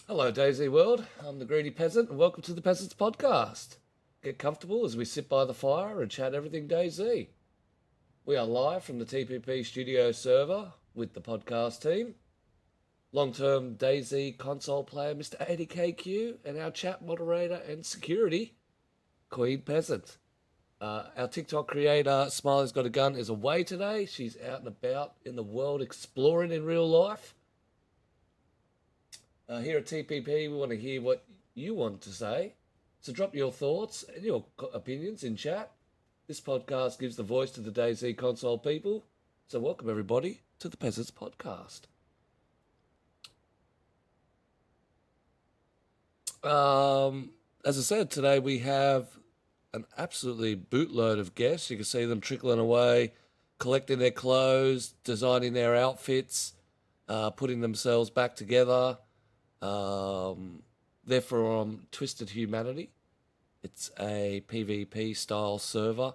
Hello, DayZ world. I'm the Greedy Peasant, and welcome to the Peasants Podcast. Get comfortable as we sit by the fire and chat everything DayZ. We are live from the TPP studio server with the podcast team. Long-term DayZ console player, Mr. 80KQ, and our chat moderator and security, Queen Peasant. Our TikTok creator, Smiley's Got a Gun, is away today. She's out and about in the world exploring in real life. Here at TPP, we want to hear what you want to say. So drop your thoughts and your opinions in chat. This podcast gives the voice to the DayZ console people. So welcome everybody to the Peasants Podcast. As I said, today we have an absolutely bootload of guests. You can see them trickling away, collecting their clothes, designing their outfits, putting themselves back together. They're from Twizted Humanity. It's a PvP style server.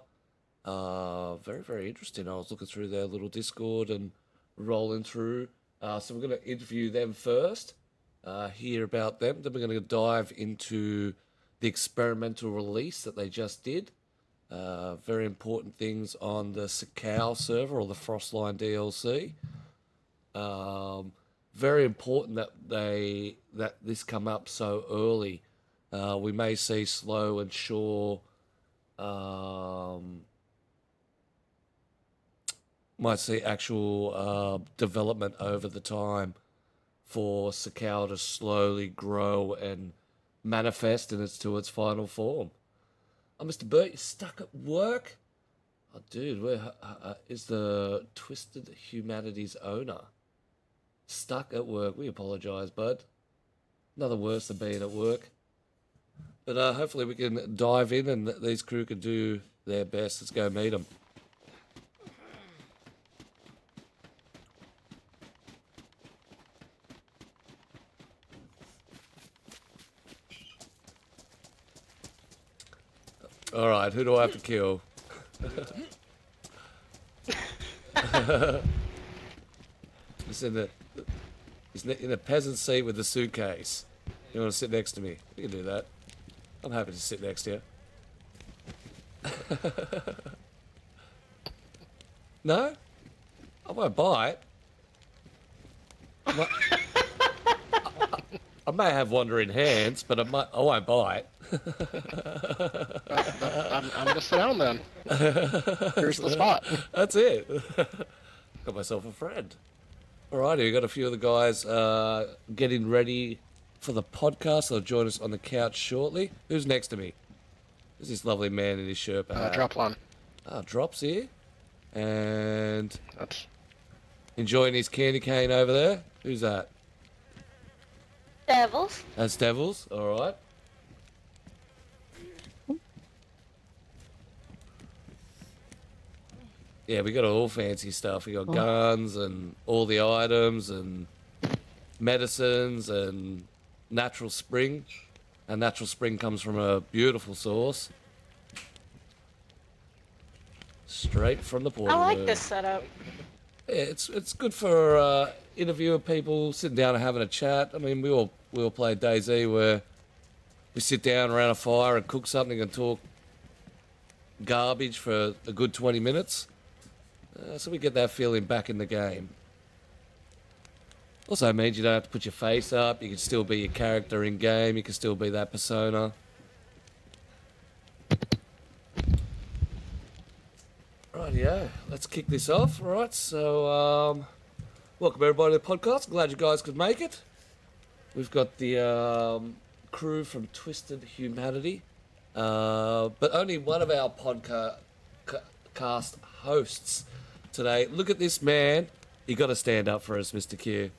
Very, very interesting. I was looking through their little Discord and rolling through. So we're going to interview them first, hear about them. Then we're going to dive into the experimental release that they just did. Very important things on the Sakao server or the FROSTLINE DLC. Very important that this come up so early. We may see slow and sure. Might see actual development over the time for Sakao to slowly grow and manifest to its final form. Oh, Mr. Burt, you're stuck at work? Oh, dude, where is the Twizted Humanity's owner? Stuck at work. We apologise, bud. Nothing worse than being at work. But hopefully we can dive in and these crew can do their best. Let's go meet them. All right, who do I have to kill? He's in a peasant seat with a suitcase. You want to sit next to me? You can do that. I'm happy to sit next to you. No? I won't bite. I may have wandering hands, but I won't bite. I'm gonna sit down then. Here's the spot. That's it. Got myself a friend. Alrighty, we got a few of the guys getting ready for the podcast. They'll join us on the couch shortly. Who's next to me? Who's this lovely man in his Sherpa hat? Drop one. Drop's here. And That's enjoying his candy cane over there. Who's that? Devils. That's Devils. Alright. Yeah, we got all fancy stuff. We got guns and all the items and medicines and natural spring. And natural spring comes from a beautiful source. Straight from the port. I like this setup. Yeah, it's good for interviewing people, sitting down and having a chat. I mean, we all play DayZ where we sit down around a fire and cook something and talk garbage for a good 20 minutes. So we get that feeling back in the game. Also means you don't have to put your face up. You can still be your character in game. You can still be that persona. Rightio, let's kick this off. All right, so welcome everybody to the podcast. Glad you guys could make it. We've got the crew from Twizted Humanity, but only one of our podcast hosts today. Look at this man. You got to stand up for us, Mr. Q.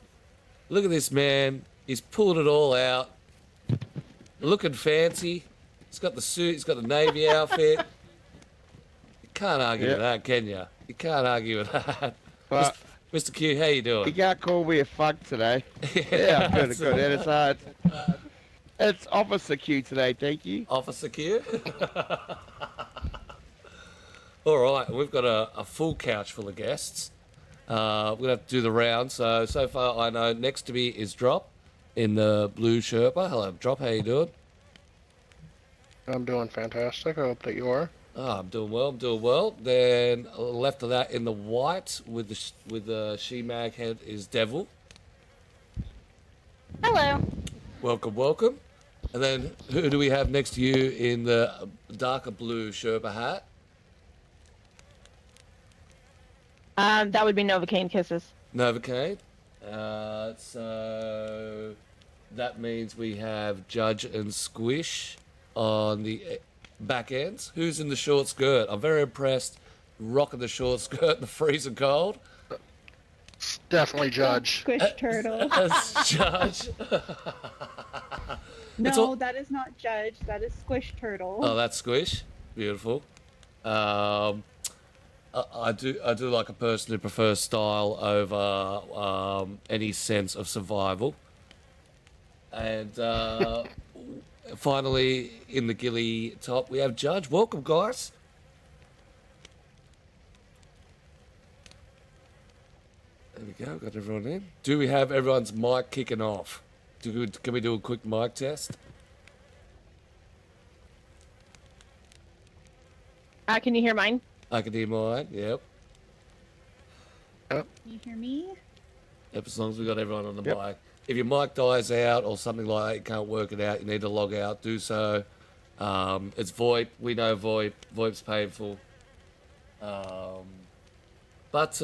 Look at this man. He's pulled it all out. Looking fancy. He's got the suit. He's got the navy outfit. You can't argue with that, can you? You can't argue with that. But Mr. Q, how you doing? you can't call me a fuck today. Yeah, I'm good, good. And it's Officer Q today, thank you. Officer Q? All right, we've got a full couch full of guests. We're going to have to do the round. So far I know next to me is Drop. in the blue Sherpa. Hello, Drop. How you doing? I'm doing fantastic. I hope that you are. Oh, I'm doing well. I'm doing well. Then left of that in the white with the she-mag head is Devil. Hello. Welcome, welcome. And then who do we have next to you in the darker blue Sherpa hat? That would be Novocaine kisses. Novocaine. So that means we have Judge and Squish on the back ends. Who's in the short skirt? I'm very impressed. Rocking the short skirt in the freezing cold. It's definitely Judge. Squish turtle. As Judge. No, that is not Judge. That is Squish turtle. Oh, that's Squish. Beautiful. I do like a person who prefers style over any sense of survival. And finally, in the ghillie top, we have Judge. Welcome, guys. There we go. Got everyone in. Do we have everyone's mic kicking off? Can we do a quick mic test? Can you hear mine? I can hear mine. Yep. Can you hear me? Yep, as long as we got everyone on the Yep. mic. If your mic dies out or something like that, you can't work it out, you need to log out, do so. It's VoIP. We know VoIP. VoIP's painful. But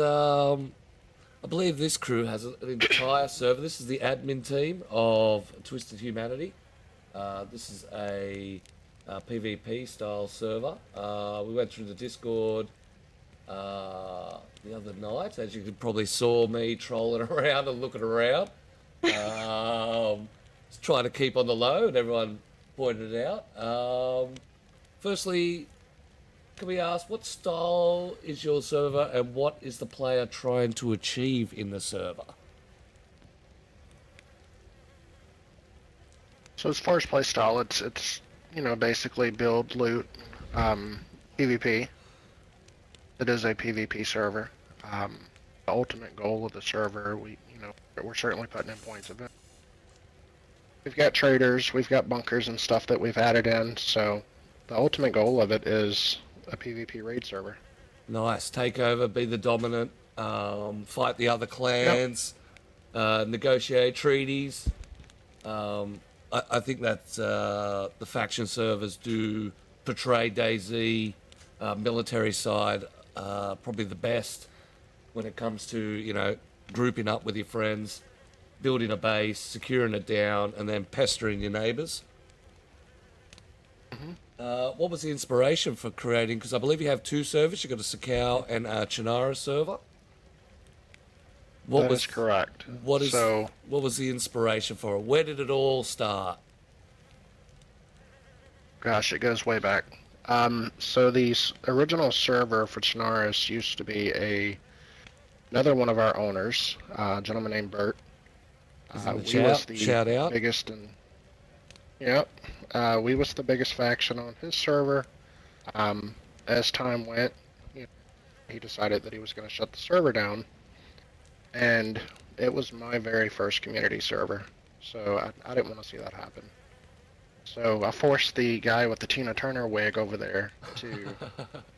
I believe this crew has an entire server. This is the admin team of Twizted Humanity. This is a PvP style server. We went through the Discord the other night, as you could probably saw me trolling around and looking around. Just trying to keep on the low, and everyone pointed it out. Firstly, can we ask what style is your server, and what is the player trying to achieve in the server? So as far as play style, it's basically build, loot, PvP. It is a PvP server. The ultimate goal of the server, we're certainly putting in points of it. We've got traders, we've got bunkers and stuff that we've added in, so the ultimate goal of it is a PvP raid server. Nice. Take over, be the dominant, fight the other clans, negotiate treaties. I think that the faction servers do portray DayZ military side probably the best when it comes to, grouping up with your friends, building a base, securing it down, and then pestering your neighbours. What was the inspiration for creating? Because I believe you have two servers. You've got a Sakau and a Chinara server. That is correct. What was the inspiration for it? Where did it all start? Gosh, it goes way back. So the original server for Chinaris used to be another one of our owners, a gentleman named Bert. We was the Shout out. biggest and we was the biggest faction on his server. As time went, he decided that he was going to shut the server down, and it was my very first community server, so I didn't want to see that happen. So I forced the guy with the Tina Turner wig over there to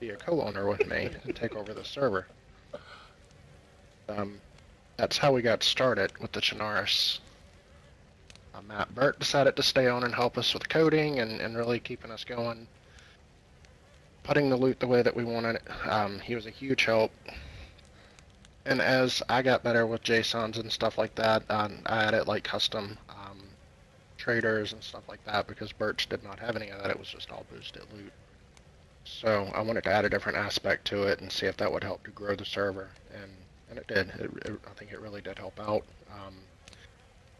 be a co-owner with me and take over the server. That's how we got started with the Chinaris. Matt Burt decided to stay on and help us with coding and really keeping us going, putting the loot the way that we wanted it. He was a huge help. And as I got better with JSONs and stuff like that, I added like custom traders and stuff like that, because Birch did not have any of that. It was just all boosted loot. So I wanted to add a different aspect to it and see if that would help to grow the server, and it did. I think it really did help out.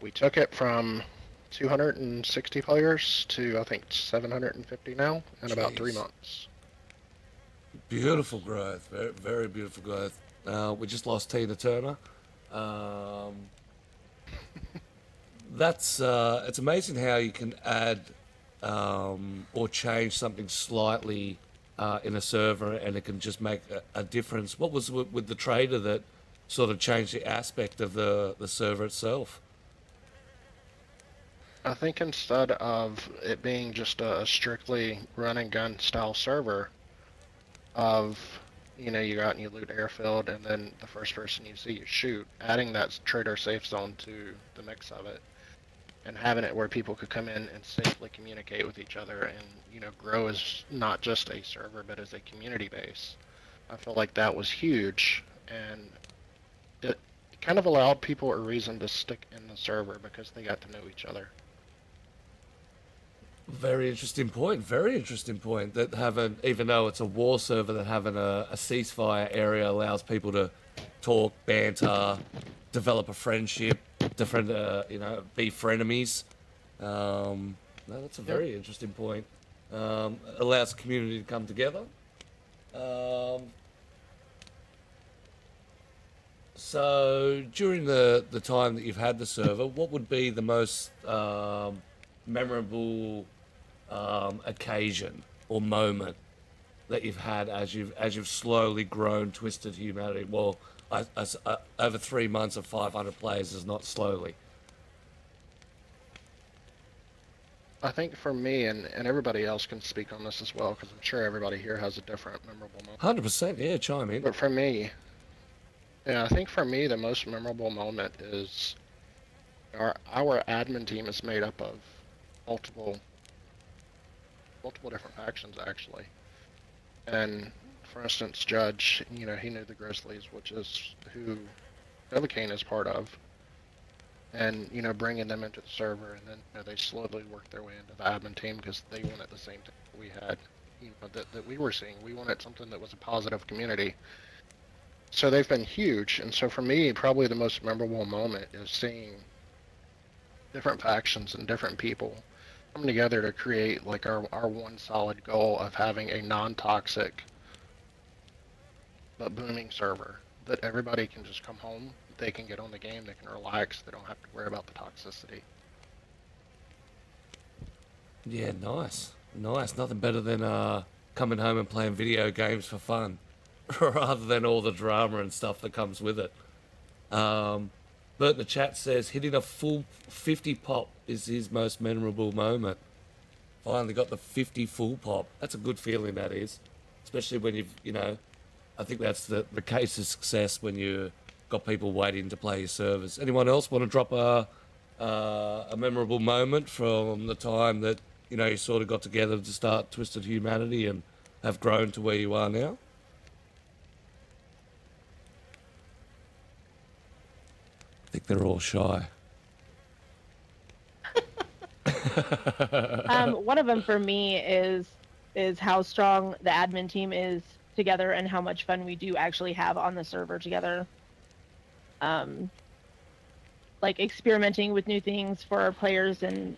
We took it from 260 players to I think 750 now in about 3 months. Beautiful growth, very, very beautiful growth. We just lost Tina Turner. It's amazing how you can add or change something slightly in a server, and it can just make a difference. What was with the trader that sort of changed the aspect of the server itself? I think instead of it being just a strictly run and gun style server of, you go out and you loot airfield and then the first person you see you shoot, adding that trader safe zone to the mix of it and having it where people could come in and safely communicate with each other and, grow as not just a server but as a community base. I feel like that was huge, and it kind of allowed people a reason to stick in the server because they got to know each other. Very interesting point. Very interesting point. That having, even though it's a war server, that having a ceasefire area allows people to talk, banter, develop a friendship, different, be frenemies. No, that's a very interesting point. Allows the community to come together. So during the time that you've had the server, what would be the most memorable occasion or moment that you've had as you've slowly grown Twizted Humanity? Well, over 3 months of 500 players is not slowly. I think for me, and everybody else can speak on this as well, because I'm sure everybody here has a different memorable moment. 100%, yeah, chime in. But for me, I think for me, the most memorable moment is our admin team is made up of multiple different factions, actually. And for instance, Judge, he knew the Grizzlies, which is who Novocaine is part of. And, bringing them into the server, and then, they slowly worked their way into the admin team because they wanted the same thing we had, that we were seeing. We wanted something that was a positive community. So they've been huge, and so for me, probably the most memorable moment is seeing different factions and different people come together to create, like, our one solid goal of having a non-toxic but booming server that everybody can just come home, they can get on the game, they can relax, they don't have to worry about the toxicity. Yeah, nice. Nothing better than coming home and playing video games for fun, rather than all the drama and stuff that comes with it. Bert in the chat says hitting a full 50 pop is his most memorable moment. Finally got the 50 full pop. That's a good feeling, that is. Especially when I think that's the case of success when you got people waiting to play your servers. Anyone else want to drop a memorable moment from the time that you sort of got together to start Twizted Humanity and have grown to where you are now? I think they're all shy. One of them for me is how strong the admin team is together and how much fun we do actually have on the server together. Like experimenting with new things for our players and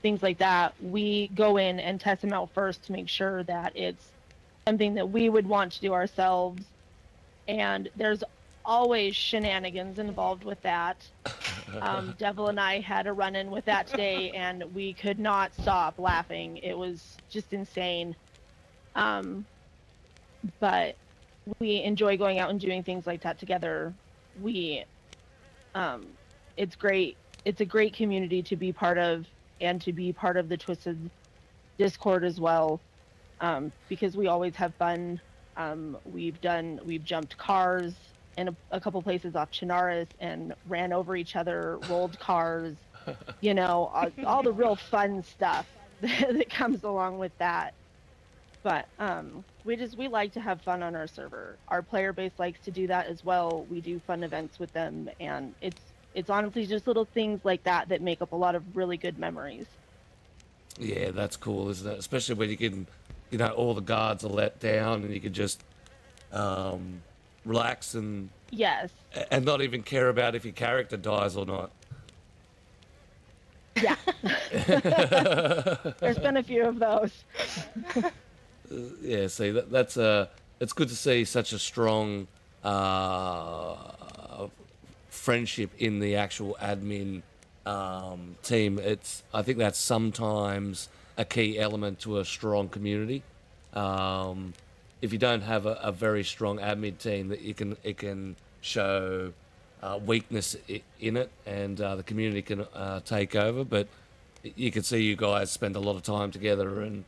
things like that. We go in and test them out first to make sure that it's something that we would want to do ourselves. And there's always shenanigans involved with that. Devil and I had a run-in with that today, and we could not stop laughing. It was just insane. But we enjoy going out and doing things like that together. It's great. It's a great community to be part of, and to be part of the Twizted Discord as well, because we always have fun. We've jumped cars in a couple places off Chinaris and ran over each other, rolled cars, all the real fun stuff that comes along with that. But we like to have fun on our server. Our player base likes to do that as well. We do fun events with them, and it's honestly just little things like that that make up a lot of really good memories. Yeah, that's cool, isn't it? Especially when you can, all the guards are let down and you can just relax and Yes. and not even care about if your character dies or not. Yeah. There's been a few of those. Yeah, see, that's it's good to see such a strong friendship in the actual admin team. I think that's sometimes a key element to a strong community. If you don't have a very strong admin team, that it can show weakness in it, and the community can take over. But you can see you guys spend a lot of time together and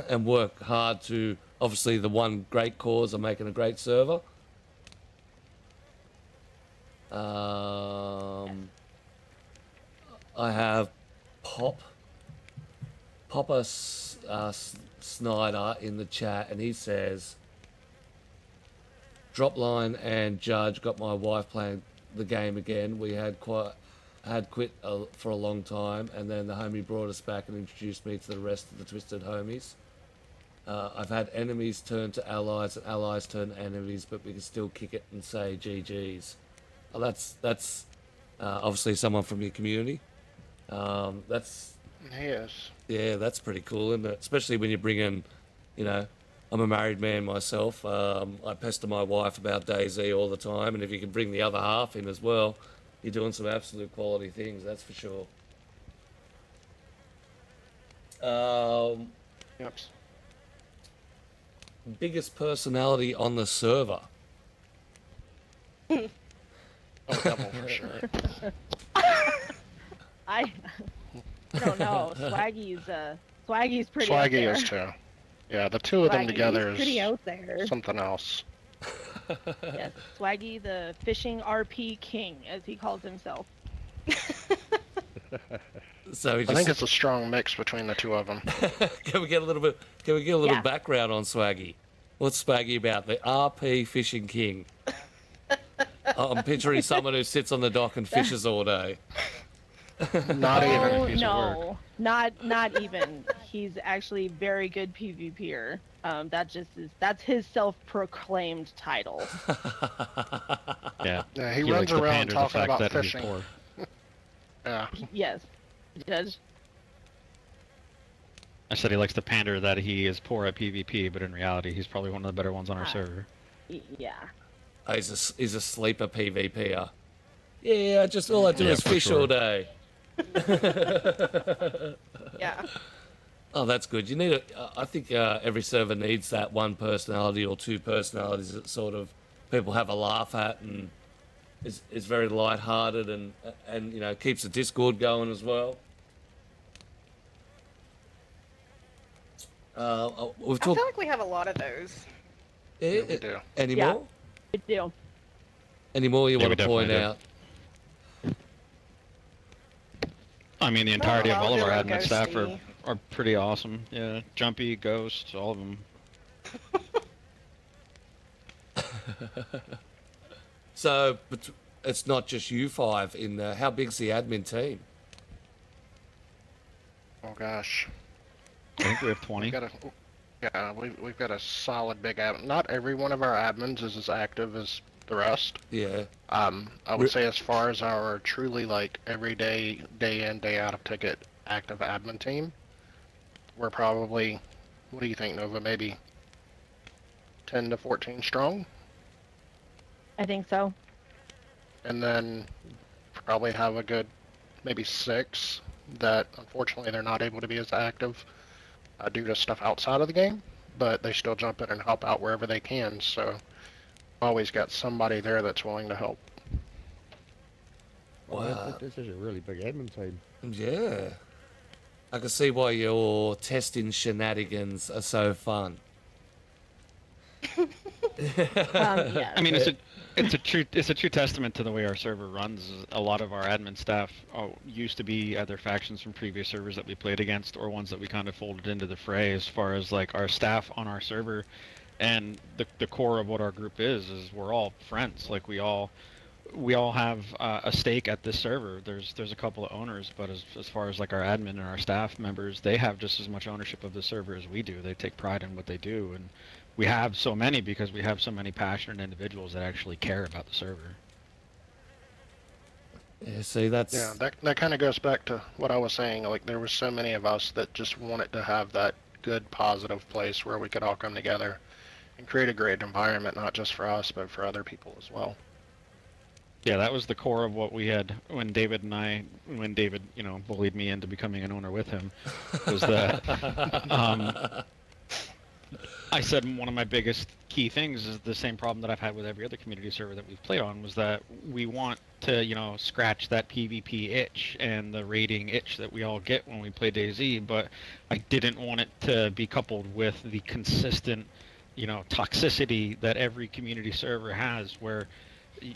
and work hard to obviously the one great cause of making a great server. I have Popper Snyder in the chat, and he says, Dropline and Judge got my wife playing the game again. We had quit for a long time, and then the homie brought us back and introduced me to the rest of the Twisted homies. I've had enemies turn to allies and allies turn to enemies, but we can still kick it and say GG's. Oh, that's obviously someone from your community. That's Yes. yeah, that's pretty cool, isn't it? Especially when you bring in, you know, I'm a married man myself. I pester my wife about DayZ all the time, and if you can bring the other half in as well, you're doing some absolute quality things, that's for sure. Yep. Biggest personality on the server? Oh, double for sure. I don't know. Swaggy's pretty out Swaggy there. is too. Yeah, the two of them Swaggy, together He's pretty is out there. something else. Yes, Swaggy, the fishing RP king, as he calls himself. So we I just, think it's a strong mix between the two of them. can we get a little bit? Can we get a little Yeah. background on Swaggy? What's Swaggy about? The RP fishing king. I'm picturing someone who sits on the dock and fishes all day. Not even. Oh piece of no, not even. He's actually very good PvPer. That's his self-proclaimed title. Yeah. Yeah, he He runs likes to around pander the talking fact about that he's fishing. poor. Yeah. Yes, Judge. I said he likes to pander that he is poor at PvP, but in reality, he's probably one of the better ones on our Ah. server. Yeah. Oh, he's a sleeper PvPer. Yeah, all I do Yeah, is for fish sure. all day. Yeah. Oh, that's good. You need I think every server needs that one personality or two personalities that sort of people have a laugh at and is very light-hearted and you know keeps the Discord going as well. We've I feel talked like we have a lot of those. Yeah, we do. any Yeah. more? Good deal. Any more you Yeah, we want to point definitely out? I mean, the entirety of I'll all of do our a admin staff ghosty. are pretty awesome. Yeah, Jumpy, Ghost, all of them. So, but it's not just you five in there. How big's the admin team? Oh gosh. I think we have 20. We've got a solid big admin. Not every one of our admins is as active as the rest. Yeah. I Re- would say as far as our truly like everyday, day in, day out of ticket active admin team, we're probably, what do you think, Nova? Maybe 10 to 14 strong? I think so. And then probably have a good maybe 6 that unfortunately they're not able to be as active due to stuff outside of the game, but they still jump in and help out wherever they can. So always got somebody there that's willing to help. Wow. This is a really big admin team. Yeah. I can see why your testing shenanigans are so fun. Yeah. I mean, it's a true testament to the way our server runs. A lot of our admin staff used to be either factions from previous servers that we played against, or ones that we kind of folded into the fray. As far as like our staff on our server, and the core of what our group is we're all friends. Like we all have a stake at this server. There's a couple of owners, but as far as like our admin and our staff members, they have just as much ownership of the server as we do. They take pride in what they do, and we have so many because we have so many passionate individuals that actually care about the server. Yeah, see, that's... Yeah, that kind of goes back to what I was saying. Like there was so many of us that just wanted to have that good, positive place where we could all come together and create a great environment, not just for us, but for other people as well. Yeah, that was the core of what we had when David, bullied me into becoming an owner with him, was that I said one of my biggest key things is the same problem that I've had with every other community server that we've played on, was that we want to, scratch that PvP itch and the raiding itch that we all get when we play DayZ, but I didn't want it to be coupled with the consistent, toxicity that every community server has, where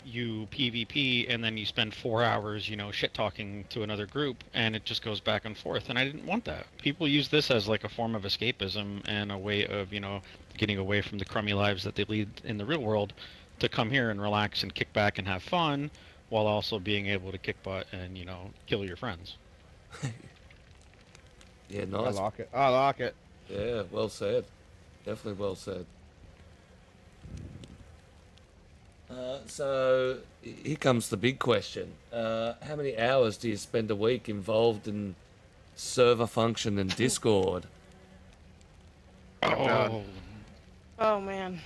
you PvP and then you spend 4 hours, shit talking to another group, and it just goes back and forth. And I didn't want that. People use this as like a form of escapism and a way of, getting away from the crummy lives that they lead in the real world, to come here and relax and kick back and have fun, while also being able to kick butt and, kill your friends. Yeah, I nice. like it. I like it. Yeah, well said. Definitely well said. So here comes the big question. How many hours do you spend a week involved in server function and Discord? Oh, Oh man.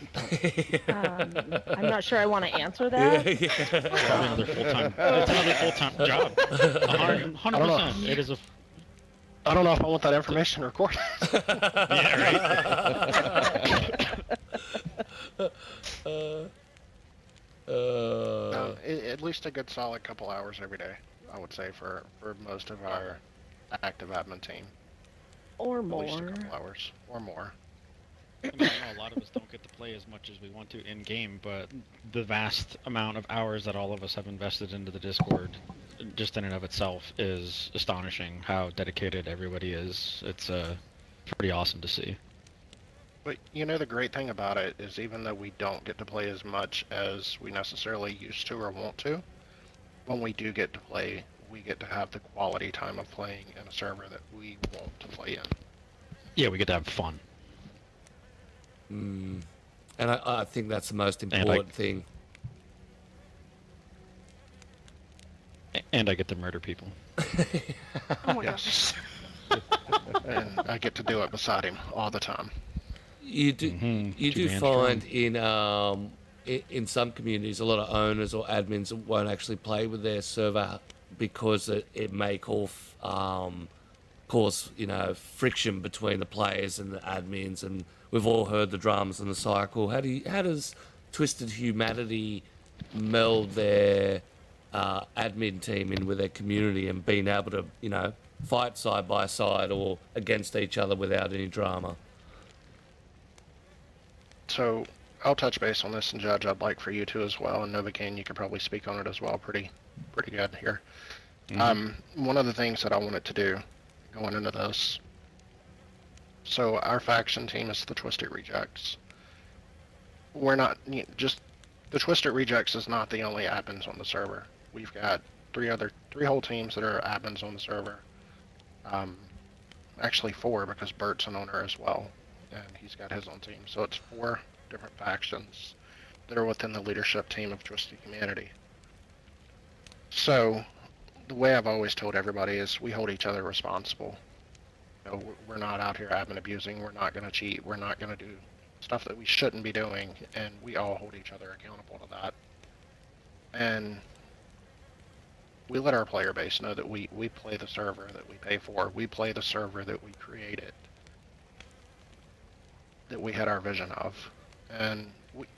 I'm not sure I want to answer that. Yeah, probably another full-time. It's another full-time job. 100%. It is a. I don't know if I want that information recorded. Yeah, right. At least a good solid couple hours every day, I would say, for most of our active admin team. Or At least a more. couple hours or more. I know a lot of us don't get to play as much as we want to in game, but the vast amount of hours that all of us have invested into the Discord, just in and of itself, is astonishing. How dedicated everybody is. It's pretty awesome to see. But the great thing about it is, even though we don't get to play as much as we necessarily used to or want to, when we do get to play, we get to have the quality time of playing in a server that we want to play in. Yeah, we get to have fun. and I think that's the most important thing. And I get to murder people. Oh my gosh. Yes. And I get to do it beside him all the time. You do, you do Two-man find in some communities a lot of owners or admins won't actually play with their server because it may cause friction between the players and the admins, and we've all heard the dramas and the cycle. How does Twizted Humanity meld their admin team in with their community and being able to fight side by side or against each other without any drama? So I'll touch base on this, and Judge, I'd like for you to as well, and Novocaine, you could probably speak on it as well pretty good here. One of the things that I wanted to do going into this, so our faction team is the Twisted Rejects. We're not just the Twisted Rejects is not the only admins on the server. We've got three whole teams that are admins on the server. Actually 4, because Bert's an owner as well, and he's got his own team. So it's 4 different factions that are within the leadership team of Twizted Humanity. So the way I've always told everybody is we hold each other responsible. We're not out here admin abusing. We're not going to cheat. We're not going to do stuff that we shouldn't be doing, and we all hold each other accountable to that. And we let our player base know that we play the server that we pay for. We play the server that we created, that we had our vision of. And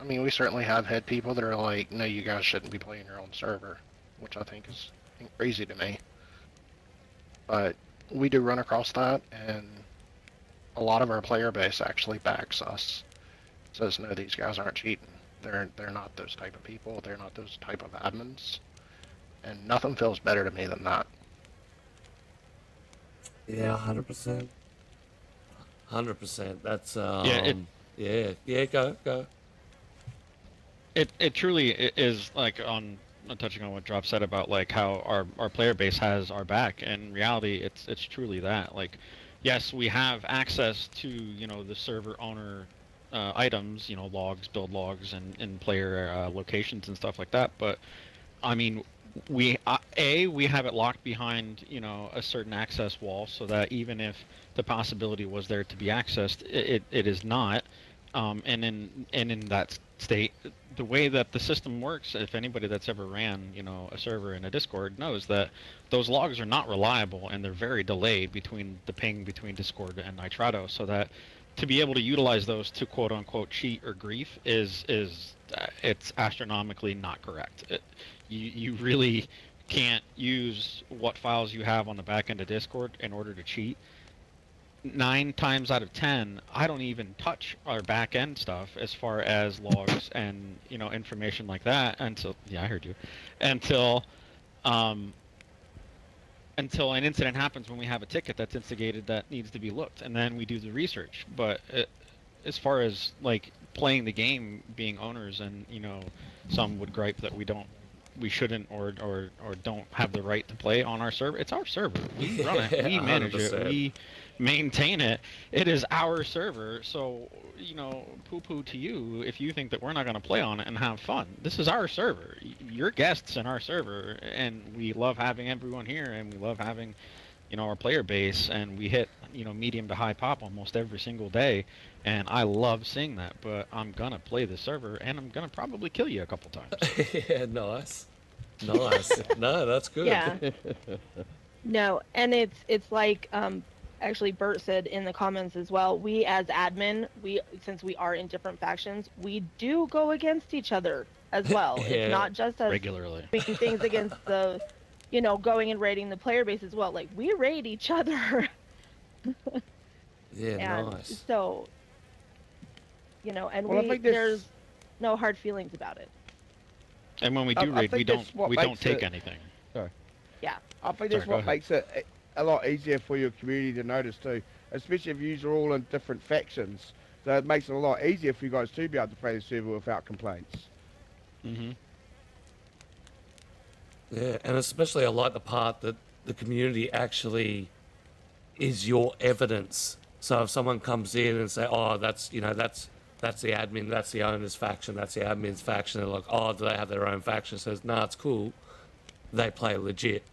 we certainly have had people that are like, no, you guys shouldn't be playing your own server, which I think is crazy to me. But we do run across that, and a lot of our player base actually backs us. Says, no, these guys aren't cheating. They're not those type of people. They're not those type of admins. And nothing feels better to me than that. Yeah, 100%. 100%. That's go. It truly is, like, on touching on what Drop said about like how our player base has our back. And in reality, it's truly that. Like, yes, we have access to the server owner items, logs, build logs, and player locations and stuff like that. But I mean, we have it locked behind a certain access wall, so that even if the possibility was there to be accessed, it is not. And in that state, the way that the system works, if anybody that's ever ran a server in a Discord knows that those logs are not reliable, and they're very delayed between the ping between Discord and Nitrado, so that to be able to utilize those to quote unquote cheat or grief is it's astronomically not correct. You really can't use what files you have on the back end of Discord in order to cheat. 9 times out of 10, I don't even touch our back end stuff as far as logs and information like that until I heard you um until an incident happens when we have a ticket that's instigated that needs to be looked, and then we do the research. But as far as like playing the game, being owners, and some would gripe that we shouldn't or don't have the right to play on our server. It's our server. We run it. We manage 100%. it. We maintain it. It is our server. So poo-poo to you if you think that we're not going to play on it and have fun. This is our server. You're guests in our server, and we love having everyone here, and we love having our player base, and we hit medium to high pop almost every single day, and I love seeing that. But I'm gonna play the server, and I'm gonna probably kill you a couple times. Yeah, nice. No, that's good. Yeah. No, and it's like actually Bert said in the comments as well. We as admin, since we are in different factions, we do go against each other as well. Yeah. It's not just us Regularly. doing things against the, going and raiding the player base as well. Like we raid each other. Yeah, And nice. so, and Well, I think there's no hard feelings about it. And when we I do raid, we think that's what don't makes take it- anything. I think Sorry, that's go what ahead. makes it a lot easier for your community to notice too, especially if you're all in different factions. So it makes it a lot easier for you guys to be able to play the server without complaints. Mm-hmm. Yeah, and especially I like the part that the community actually is your evidence. So if someone comes in and say, "Oh, that's the admin, that's the owner's faction, that's the admin's faction," they're like, "Oh, do they have their own faction?" Says, "No, it's cool. They play legit."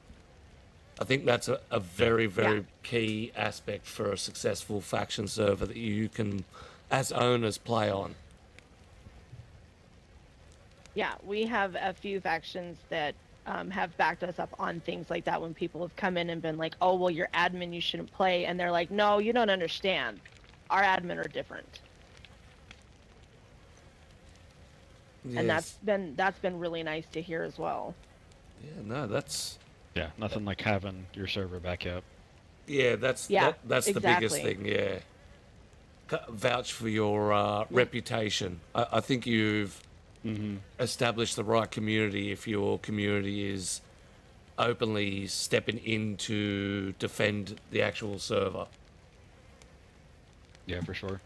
I think that's a very, very key aspect for a successful faction server that you can, as owners, play on. Yeah, we have a few factions that have backed us up on things like that when people have come in and been like, "Oh, well, you're admin, you shouldn't play," and they're like, "No, you don't understand. Our admin are different," and Yes. that's been really nice to hear as well. Yeah, no, that's Yeah, nothing like having your server back up. that's Yeah, that's the biggest exactly. thing. Yeah, vouch for your reputation. I think you've Mm-hmm. established the right community if your community is openly stepping in to defend the actual server. Yeah, for sure.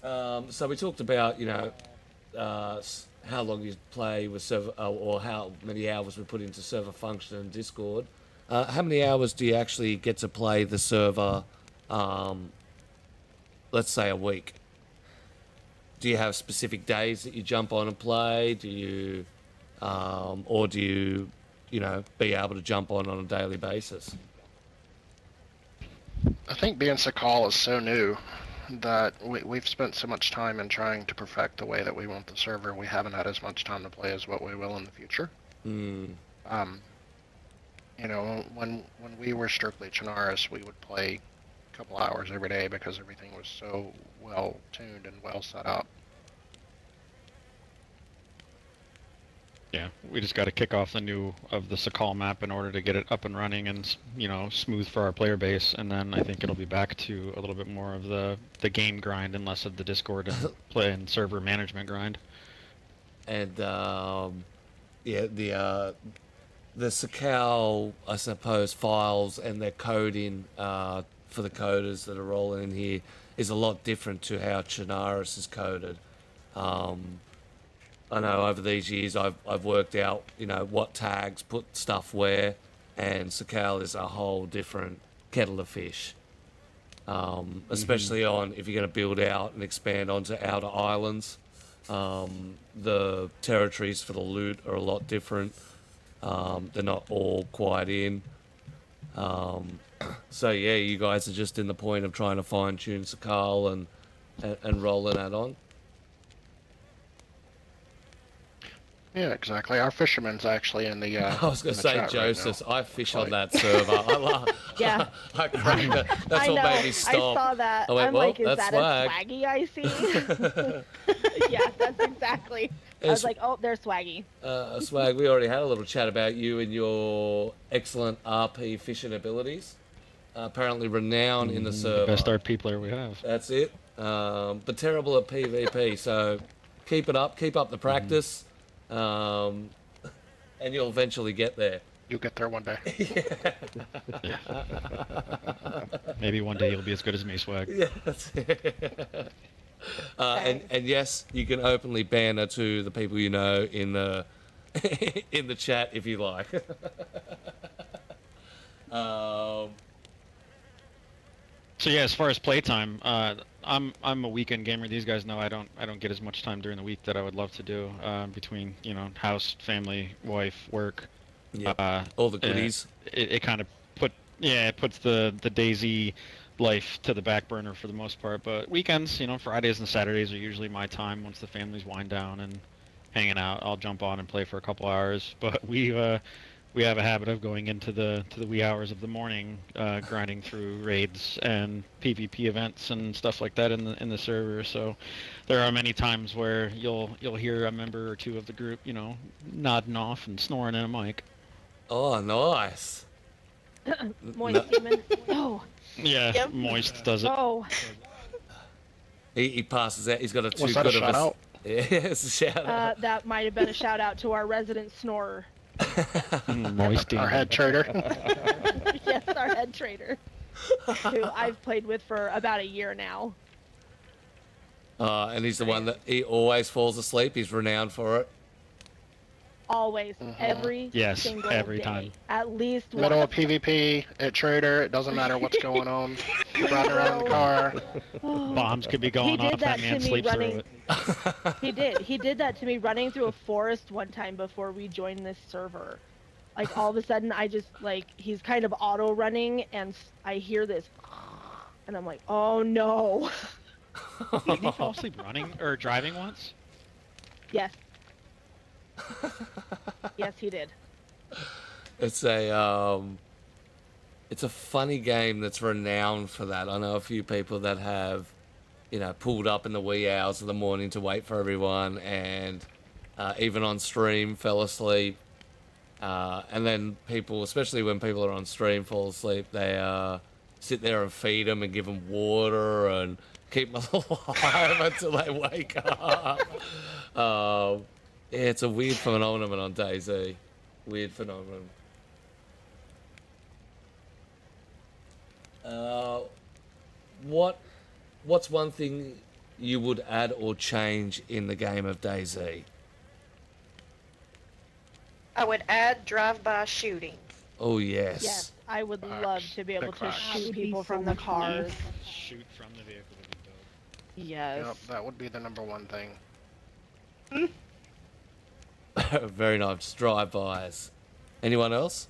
So we talked about how long you play with server or how many hours we put into server function and Discord. How many hours do you actually get to play the server? Let's say a week. Do you have specific days that you jump on and play? Do you, or do you, be able to jump on a daily basis? I think being Sakal is so new that we've spent so much time in trying to perfect the way that we want the server. We haven't had as much time to play as what we will in the future. Hmm. When we were strictly Chinaris, we would play a couple hours every day because everything was so well tuned and well set up. Yeah, we just got to kick off the Sakal map in order to get it up and running and smooth for our player base, and then I think it'll be back to a little bit more of the game grind and less of the Discord and play and server management grind. And the Sakal, I suppose, files and their coding for the coders that are rolling in here is a lot different to how Chinaris is coded. I know over these years I've worked out, what tags put stuff where, and Sakal is a whole different kettle of fish. Especially on if you're going to build out and expand onto outer islands. The territories for the loot are a lot different. They're not all quite in. So yeah, you guys are just in the point of trying to fine tune Sakal and rolling that on. Yeah, exactly. Our fisherman's actually in the. I was going in to the say, chat right Joseph, now. I fish Like- on that server. I love. Yeah. I cracked it. That's I what know. made me I stop. saw that. I went, I'm well, like, is that's that swag. a swaggy I see? Yeah, that's exactly. I It's, was like, oh, there's swaggy. Swag, we already had a little chat about you and your excellent RP fishing abilities. Apparently renowned in the server. The best RP player we have. That's it. But terrible at PvP. So keep it up. Keep up the practice. And you'll eventually get there. You'll get there one day. Maybe one day you'll be as good as me, Swag. Yeah, that's it. And yes, you can openly banter to the people you know in the in the chat if you like. So yeah, as far as playtime, I'm a weekend gamer. These guys know I don't get as much time during the week that I would love to do between house, family, wife, work. Yeah, all the goodies. It kind of puts the DayZ life to the back burner for the most part. But weekends, Fridays and Saturdays are usually my time once the families wind down and hanging out. I'll jump on and play for a couple hours. But we have a habit of going into the wee hours of the morning, grinding through raids and PvP events and stuff like that in the server. So there are many times where you'll hear a member or two of the group, nodding off and snoring in a mic. Oh, nice. Moist demon. Oh. Yeah, Yep. Moist does it. Oh. He passes out. He's got a too Was that good a of shout out? Yeah, it's a shout out. That might have been a shout out to our resident snorer. Moist Our demon. head trader. Yes, our head trader, who I've played with for about a year now. And he's the one that he always falls asleep. He's renowned for it. Always, every Yes, single every day. time. At least Middle once. of PvP at trader. It doesn't matter what's going on. Riding around in the car. Bombs could be going He did off. that That man to me sleeps through running- it. He did that to me running through a forest one time before we joined this server. Like all of a sudden I just he's kind of auto running and I hear this and I'm like, oh no. Did he fall asleep running or driving once? Yes. Yes, he did. It's a funny game that's renowned for that. I know a few people that have, pulled up in the wee hours of the morning to wait for everyone, and even on stream fell asleep. And then people, especially when people are on stream, fall asleep. They sit there and feed them and give them water and keep them alive until they wake up. Yeah, it's a weird phenomenon on DayZ. Weird phenomenon. What's one thing you would add or change in the game of DayZ? I would add drive-by shooting. Oh yes. Yes, I would Facts. love to be able Big to facts. shoot That would be people so from the much fun. cars. Shoot from the vehicle would be dope. Yes. Yep, that would be the number one thing. Very nice drive-bys. Anyone else?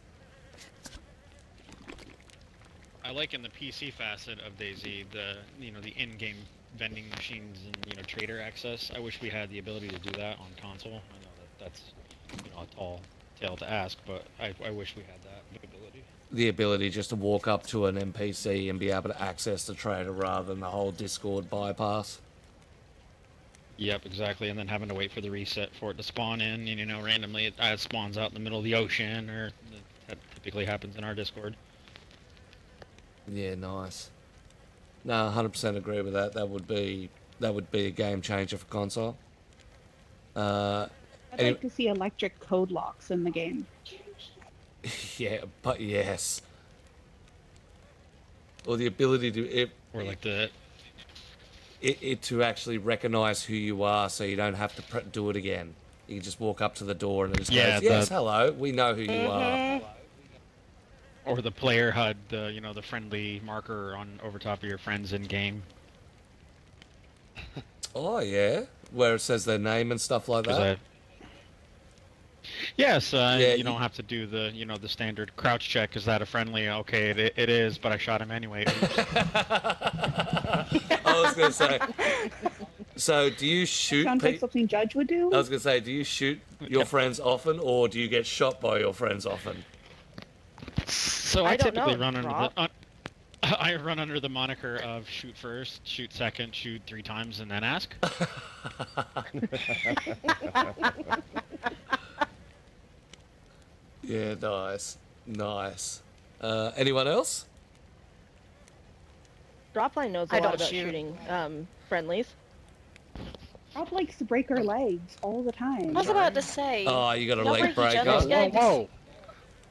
I like in the PC facet of DayZ the the in-game vending machines and trader access. I wish we had the ability to do that on console. I know that's a tall tale to ask, but I wish we had that ability. The ability just to walk up to an NPC and be able to access the trader rather than the whole Discord bypass. Yep, exactly. And then having to wait for the reset for it to spawn in, randomly it spawns out in the middle of the ocean, or that typically happens in our Discord. Yeah, nice. No, 100% agree with that. That would be a game changer for console. I'd like to see electric code locks in the game. Yeah, but yes. Or the ability to Or like the it to actually recognize who you are, so you don't have to do it again. You can just walk up to the door and it just Yeah, goes, "Yes, the- hello, we know who you are." or the player HUD, the friendly marker on over top of your friends in game. Oh yeah, where it says their name and stuff like that. Yes, Yeah, you you- don't have to do the the standard crouch check. Is that a friendly? Okay, it is, but I shot him anyway. Oops. I was gonna say. So do you shoot? Sounds like something Judge would do. I was gonna say, do you shoot your friends often, or do you get shot by your friends often? So I I don't typically know, run under Rob. the. I run under the moniker of shoot first, shoot second, shoot 3 times, and then ask. Yeah, nice, nice. Anyone else? Dropline knows a I lot don't about shoot. shooting friendlies. Rob likes to break our legs all the time. I was about to say. Oh, you got a Y'all leg break each breaker. other's Whoa, legs. whoa.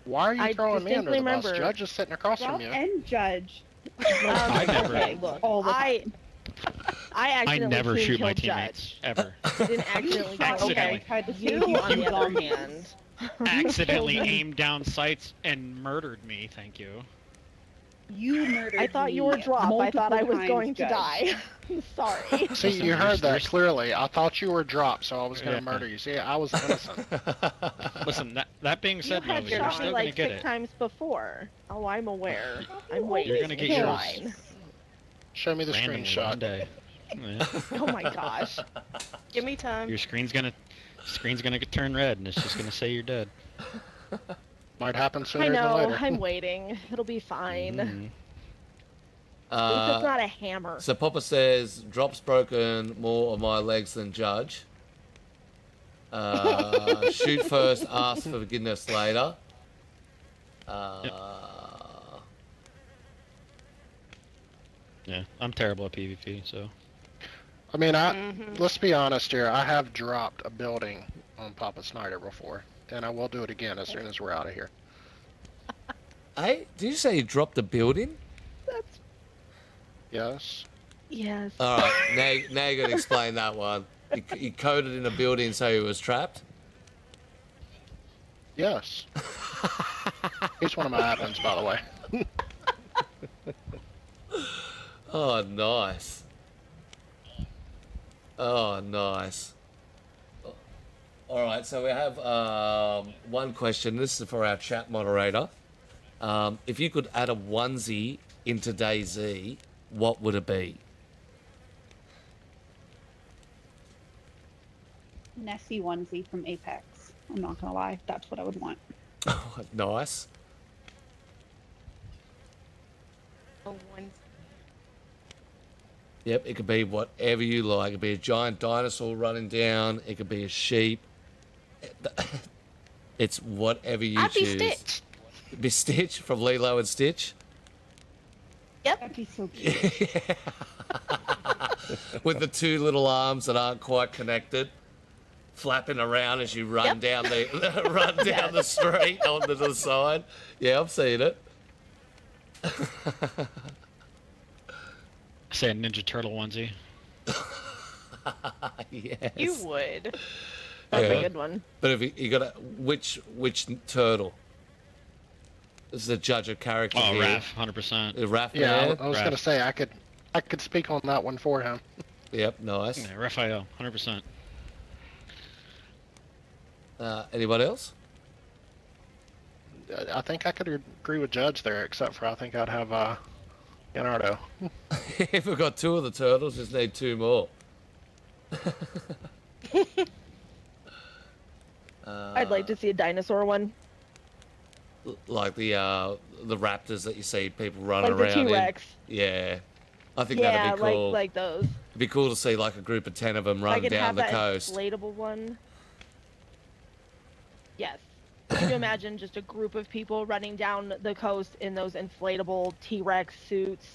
Why are you I throwing me under the distinctly bus? remember- Judge is sitting across Rob from you. and Judge. I never- Okay, look, all the time. I I accidentally never clean shoot my killed teammates Judge. ever. I didn't accidentally kill Accidentally. Judge. Tried to You, save you on the from other zombies. hand, Accidentally killed me. aimed down sights and murdered me. Thank you. You murdered I thought you were me dropped. I thought I was multiple going to times, die. Sorry. See, you heard that clearly. I thought you were dropped, so I was going Yeah. to murder you. See, I was innocent. Listen, that being You said, had Novi, you're shot me still gonna like get 6 it. times before. Oh, I'm aware. I'm You're waiting. gonna get It's yours. fine. Show me the Randomly screenshot. one day. Yeah. Oh my gosh. Give me time. Your screen's gonna turn red, and it's just gonna say you're dead. Might happen sooner I than know. later. I'm waiting. It'll be fine. Mhm. At least it's not a hammer. So Papa says, drops broken more of my legs than Judge. Shoot first, ask for forgiveness later. Yeah, I'm terrible at PvP, so. I mean, let's be honest here. I have dropped a building on Papa Snyder before, and I will do it again as soon as we're out of here. Hey, did you say you dropped a building? That's Yes. yes. All right, now you got to explain that one. You coded in a building so he was trapped? Yes. He's one of my admins, by the way. Oh, nice. Oh, nice. All right, so we have one question. This is for our chat moderator. If you could add a onesie into DayZ, what would it be? Nessie onesie from Apex. I'm not gonna lie, that's what I would want. Oh, nice. Oh, one. Yep, it could be whatever you like. It could be a giant dinosaur running down. It could be a sheep. It's whatever you I'd be choose. Stitch. It'd be Stitch from Lilo and Stitch. That'd be so cute. With the 2 little arms that aren't quite connected, flapping around as you run down the run down the street onto the side. Yeah, I've seen it. Say a Ninja Turtle onesie. Yes. You would. That's Yeah. a good one. But if you got which turtle? This is a judge of character Oh, here. Raph, 100%. Raph, Yeah, man? I was Raph. going to say I could speak on that one for him. Yep, nice. Yeah, Raphael, 100%. Anybody else? I think I could agree with Judge there, except for I think I'd have Leonardo. If we've got 2 of the turtles, just need 2 more. I'd like to see a dinosaur one. Like the raptors that you see people running Like the around in. T-Rex. Yeah. I think Yeah, that'd be cool. like those. It'd be cool to see like a group of 10 of them I run could down have the that coast. inflatable one. Yes. Can you imagine just a group of people running down the coast in those inflatable T-Rex suits?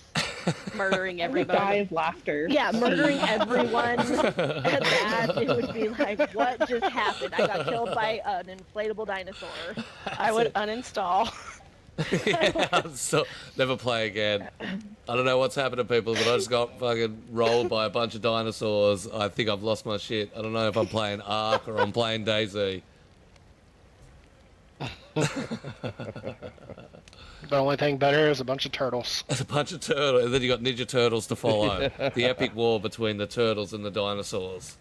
Murdering I would die everybody. of laughter. Yeah, murdering everyone. And that, it would be like, what just happened? I got killed by an inflatable dinosaur. I would uninstall. Yeah, so never play again. I don't know what's happened to people, but I just got fucking rolled by a bunch of dinosaurs. I think I've lost my shit. I don't know if I'm playing Ark or I'm playing DayZ. The only thing better is a bunch of turtles. There's a bunch of turtles, and then you got Ninja Turtles to follow. The epic war between the turtles and the dinosaurs.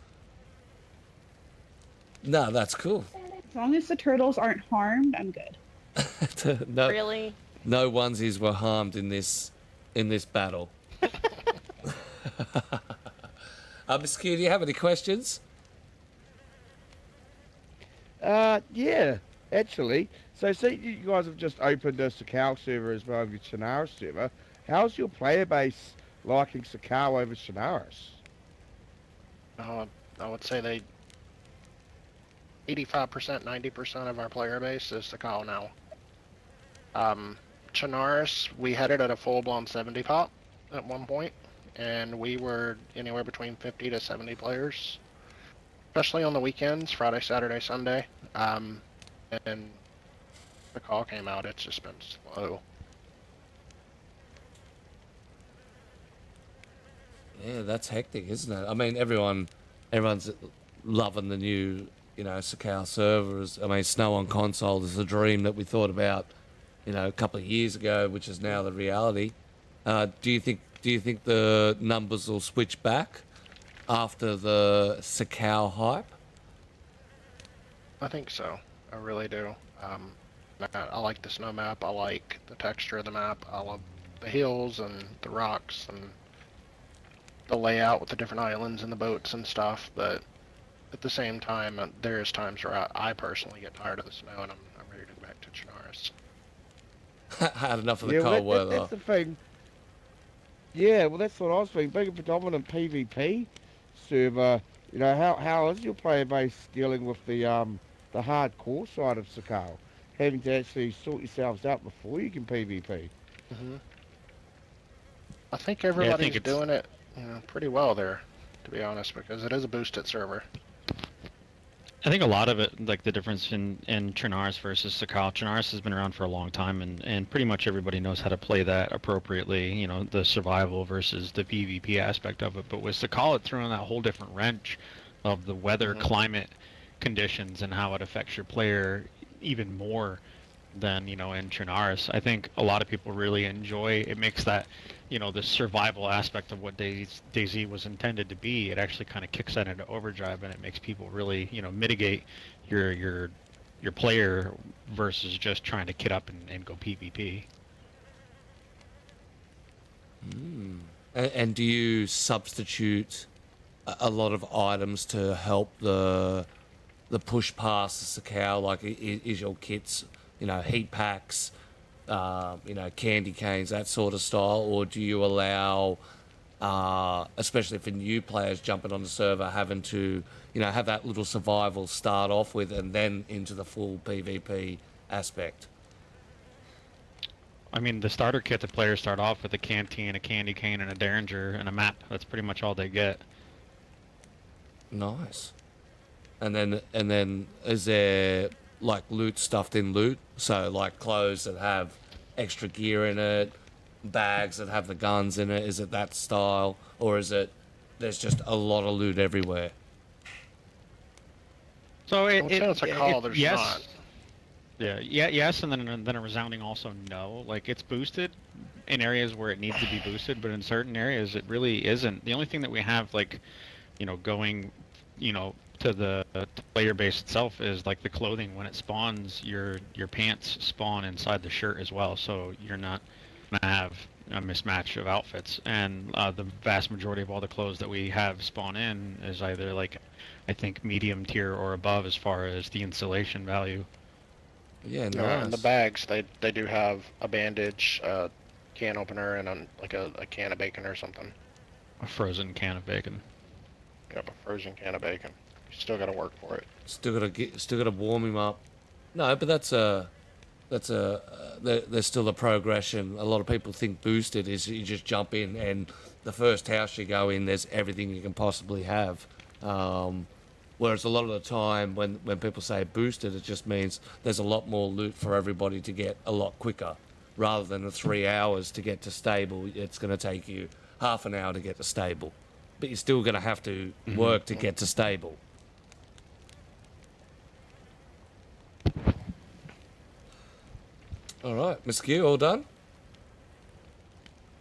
No, that's cool. As long as the turtles aren't harmed, I'm good. no, Really? no onesies were harmed in this battle. Mr. Q, do you have any questions? Yeah, actually. So, see, you guys have just opened a Sakal server as well as your Shannara server. How's your player base liking Sakal over Shannara's? I would say 85%, 90% of our player base is Sakal now. Chernarus, we had it at a full-blown 70 pop at one point, and we were anywhere between 50 to 70 players, especially on the weekends, Friday, Saturday, Sunday. And the call came out, it's just been slow. Yeah, that's hectic, isn't it? I mean, everyone's loving the new, Sakal servers. I mean, Snow on console is a dream that we thought about, a couple of years ago, which is now the reality. Do you think the numbers will switch back after the Sakal hype? I think so. I really do. I like the snow map. I like the texture of the map. I love the hills and the rocks and the layout with the different islands and the boats and stuff. But at the same time, there's times where I personally get tired of the snow and I'm ready to go back to Chernarus. Had enough of the cold weather. That's the thing. Yeah, well, that's what I was thinking. Being a predominant PvP server, how is your player base dealing with the hardcore side of Sakal? Having to actually sort yourselves out before you can PvP. I think everybody's doing it pretty well there, to be honest, because it is a boosted server. I think a lot of it, like the difference in Chernarus versus Sakal. Chernarus has been around for a long time, and pretty much everybody knows how to play that appropriately. The survival versus the PvP aspect of it. But with Sakal, it threw in that whole different wrench of the weather, climate conditions, and how it affects your player even more than in Chernarus. I think a lot of people really enjoy it. Makes that the survival aspect of what DayZ was intended to be. It actually kind of kicks that into overdrive, and it makes people really mitigate your player versus just trying to kit up and go PvP. And do you substitute a lot of items to help the push past the Sakal? Like, is your kits, heat packs, candy canes, that sort of style, or do you allow, especially for new players jumping on the server, having to, have that little survival start off with and then into the full PvP aspect? I mean, the starter kit, the players start off with a canteen, a candy cane, and a derringer, and a map. That's pretty much all they get. Nice. And then is there like loot stuffed in loot? So like clothes that have extra gear in it, bags that have the guns in it. Is it that style, or is it there's just a lot of loot everywhere? So it's a call. There's yes. not. Yes, and then a resounding also no. Like, it's boosted in areas where it needs to be boosted, but in certain areas it really isn't. The only thing that we have, like, going, to the player base itself is like the clothing. When it spawns, your pants spawn inside the shirt as well, so you're not gonna have a mismatch of outfits. And the vast majority of all the clothes that we have spawn in is either, like, I think medium tier or above as far as the insulation value. Yeah, nice. And the bags, they do have a bandage, a can opener, and a can of bacon or something. A frozen can of bacon. Yep, a frozen can of bacon. You still got to work for it. Still gotta warm him up. No, but there's still a progression. A lot of people think boosted is you just jump in and the first house you go in, there's everything you can possibly have. Whereas a lot of the time when people say boosted, it just means there's a lot more loot for everybody to get a lot quicker. Rather than the 3 hours to get to stable, it's going to take you half an hour to get to stable. But you're still going to have to work to get to stable. All right, Mr. Q, all done?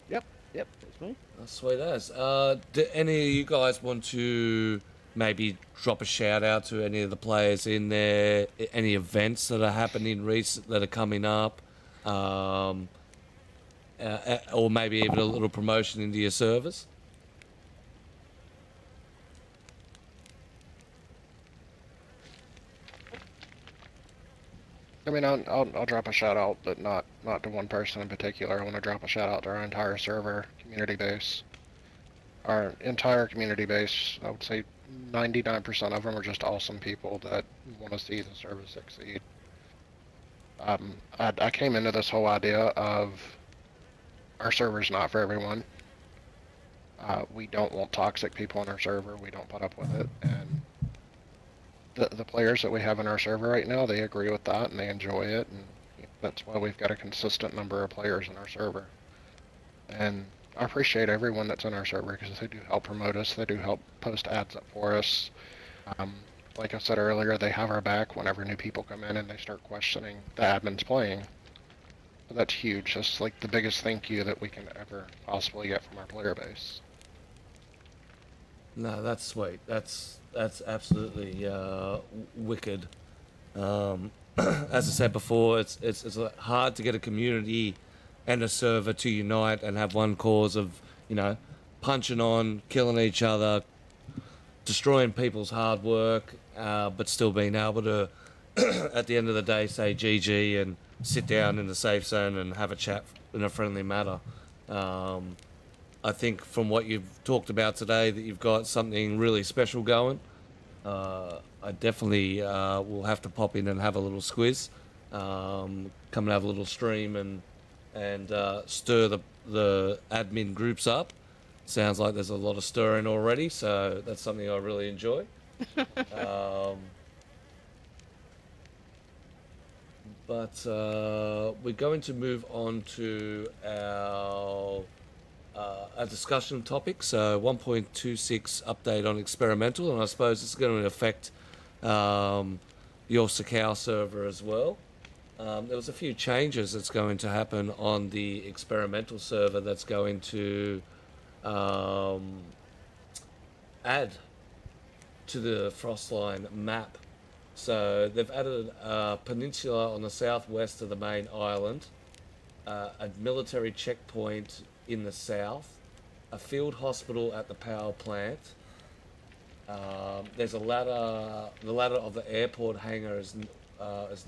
Yep, that's me. Oh, sweet as. Do any of you guys want to maybe drop a shout out to any of the players in there? Any events that are happening that are coming up? Or maybe even a little promotion into your servers? I mean, I'll drop a shout out, but not to one person in particular. I want to drop a shout out to our entire server community base. Our entire community base, I would say 99% of them are just awesome people that want to see the service succeed. I came into this whole idea of our server's not for everyone. We don't want toxic people on our server. We don't put up with it, and the players that we have in our server right now, they agree with that and they enjoy it, and that's why we've got a consistent number of players in our server. And I appreciate everyone that's in our server because they do help promote us. They do help post ads up for us. Like I said earlier, they have our back whenever new people come in and they start questioning the admins playing. But that's huge. That's like the biggest thank you that we can ever possibly get from our player base. No, that's sweet. That's absolutely wicked. As I said before, it's hard to get a community and a server to unite and have one cause of, punching on, killing each other, destroying people's hard work, but still being able to, at the end of the day, say GG and sit down in the safe zone and have a chat in a friendly manner. I think from what you've talked about today that you've got something really special going. I definitely will have to pop in and have a little squiz, come and have a little stream and stir the admin groups up. Sounds like there's a lot of stirring already, so that's something I really enjoy. But we're going to move on to our discussion topic. So 1.26 update on experimental, and I suppose it's going to affect your Sakau server as well. There was a few changes that's going to happen on the experimental server that's going to add to the FROSTLINE map. So they've added a peninsula on the southwest of the main island, a military checkpoint in the south, a field hospital at the power plant. There's a ladder. The ladder of the airport hangar is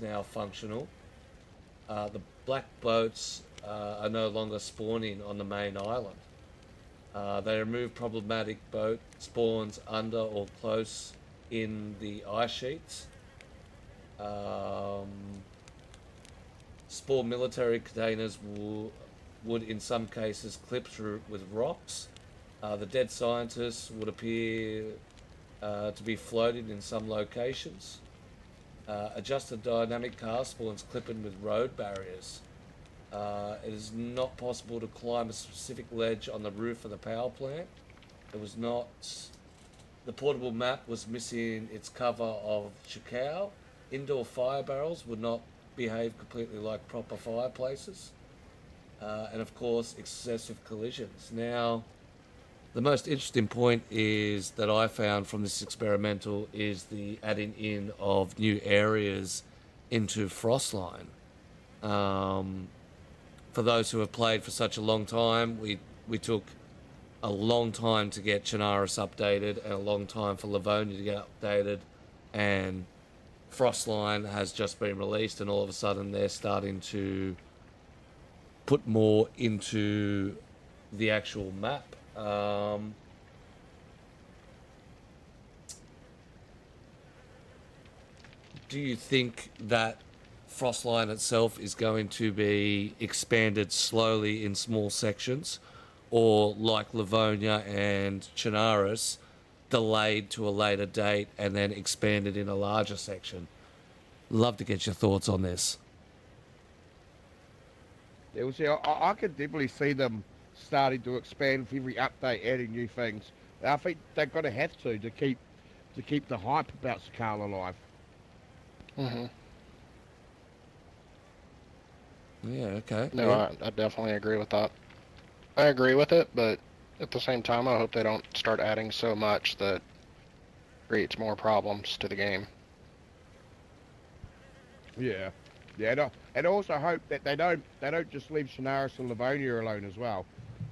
now functional. The black boats are no longer spawning on the main island. They remove problematic boat spawns under or close in the ice sheets. Spore military containers would in some cases clip through with rocks. The dead scientists would appear to be floated in some locations. Adjusted dynamic car spawns clipping with road barriers. It is not possible to climb a specific ledge on the roof of the power plant. It was not. The portable map was missing its cover of shoutout. Indoor fire barrels would not behave completely like proper fireplaces. And of course, excessive collisions. Now, the most interesting point is that I found from this experimental is the adding in of new areas into FROSTLINE. For those who have played for such a long time, we took a long time to get Chernarus updated and a long time for Livonia to get updated, and FROSTLINE has just been released, and all of a sudden they're starting to put more into the actual map. Do you think that FROSTLINE itself is going to be expanded slowly in small sections, or like Livonia and Chernarus, delayed to a later date and then expanded in a larger section? Love to get your thoughts on this. Yeah, well, see, I could definitely see them starting to expand with every update, adding new things. I think they're going to have to keep the hype about Sakala alive. Mm-hmm. Yeah, okay. No, Yeah. I definitely agree with that. I agree with it, but at the same time, I hope they don't start adding so much that creates more problems to the game. Yeah, yeah, and I also hope that they don't just leave Chernarus and Livonia alone as well.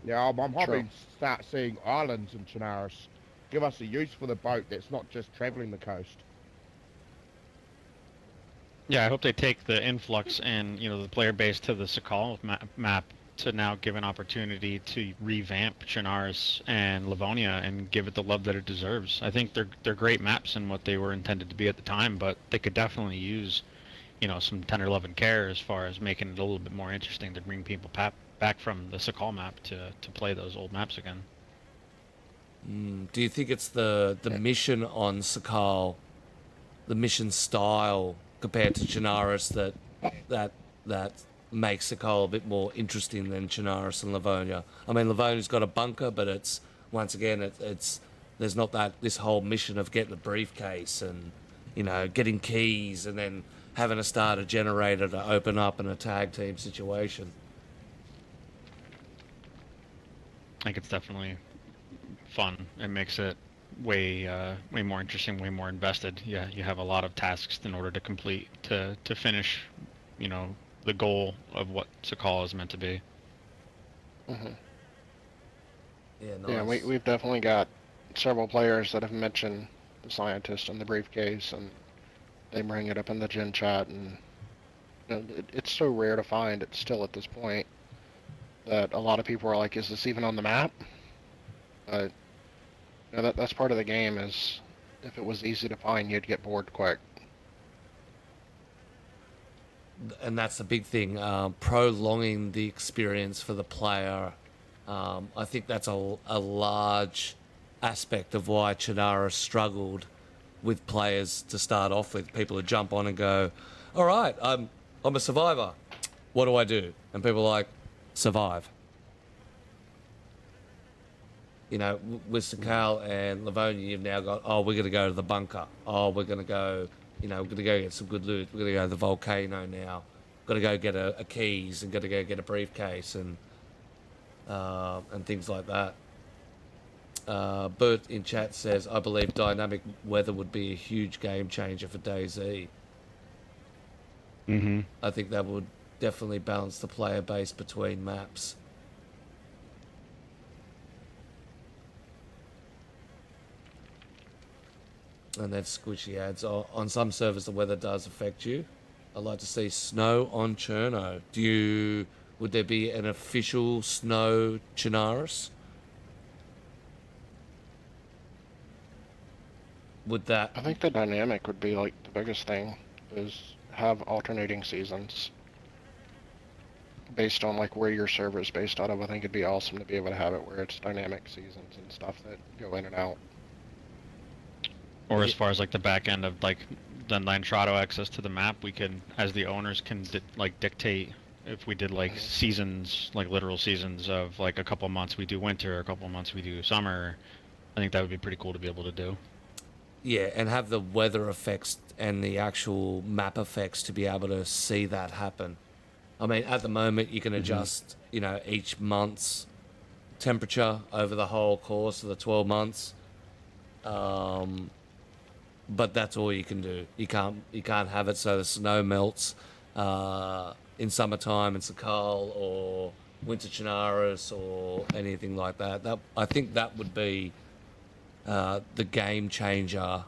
Yeah, I'm hoping to start seeing islands in Chernarus. Give us a use for the boat that's not just travelling the coast. Yeah, I hope they take the influx and the player base to the Sakal map to now give an opportunity to revamp Chernarus and Livonia and give it the love that it deserves. I think they're great maps and what they were intended to be at the time, but they could definitely use some tender love and care as far as making it a little bit more interesting to bring people back from the Sakal map to play those old maps again. Do you think it's the mission on Sakal, the mission style compared to Chernarus that makes Sakal a bit more interesting than Chernarus and Livonia? I mean, Livonia's got a bunker, but it's once again it's there's not this whole mission of getting a briefcase and getting keys and then having to start a generator to open up in a tag team situation. I think it's definitely fun. It makes it way more interesting, way more invested. Yeah, you have a lot of tasks in order to complete to finish, the goal of what Sakal is meant to be. Mm-hmm. Yeah, nice. Yeah, we've definitely got several players that have mentioned the scientist and the briefcase, and they bring it up in the gen chat, and it's so rare to find it still at this point that a lot of people are like, is this even on the map? But that's part of the game, is if it was easy to find, you'd get bored quick. And that's the big thing, prolonging the experience for the player. I think that's a large aspect of why Chernarus struggled with players to start off with. People would jump on and go, all right, I'm a survivor. What do I do? And people are like, survive. With Sakal and Livonia, you've now got, we're going to go to the bunker. We're going to go, we're going to go get some good loot. We're going to go to the volcano now. Got to go get a keys and got to go get a briefcase and things like that. Bert in chat says, I believe dynamic weather would be a huge game changer for DayZ. Mm-hmm. I think that would definitely balance the player base between maps. And then Squishy adds, on some servers the weather does affect you. I'd like to see snow on Cherno. Would there be an official snow Chernarus? I think the dynamic would be like the biggest thing, is have alternating seasons based on like where your server is based out of. I think it'd be awesome to be able to have it where it's dynamic seasons and stuff that go in and out. Or as far as like the back end of like the Nitrado access to the map, we can, as the owners, can dictate if we did like seasons, like literal seasons of like a couple months we do winter, a couple months we do summer. I think that would be pretty cool to be able to do. Yeah, and have the weather effects and the actual map effects to be able to see that happen. I mean, at the moment you can adjust, each month's temperature over the whole course of the 12 months. But that's all you can do. You can't have it so the snow melts in summertime in Sakal or winter Chernarus or anything like that. I think that would be the game changer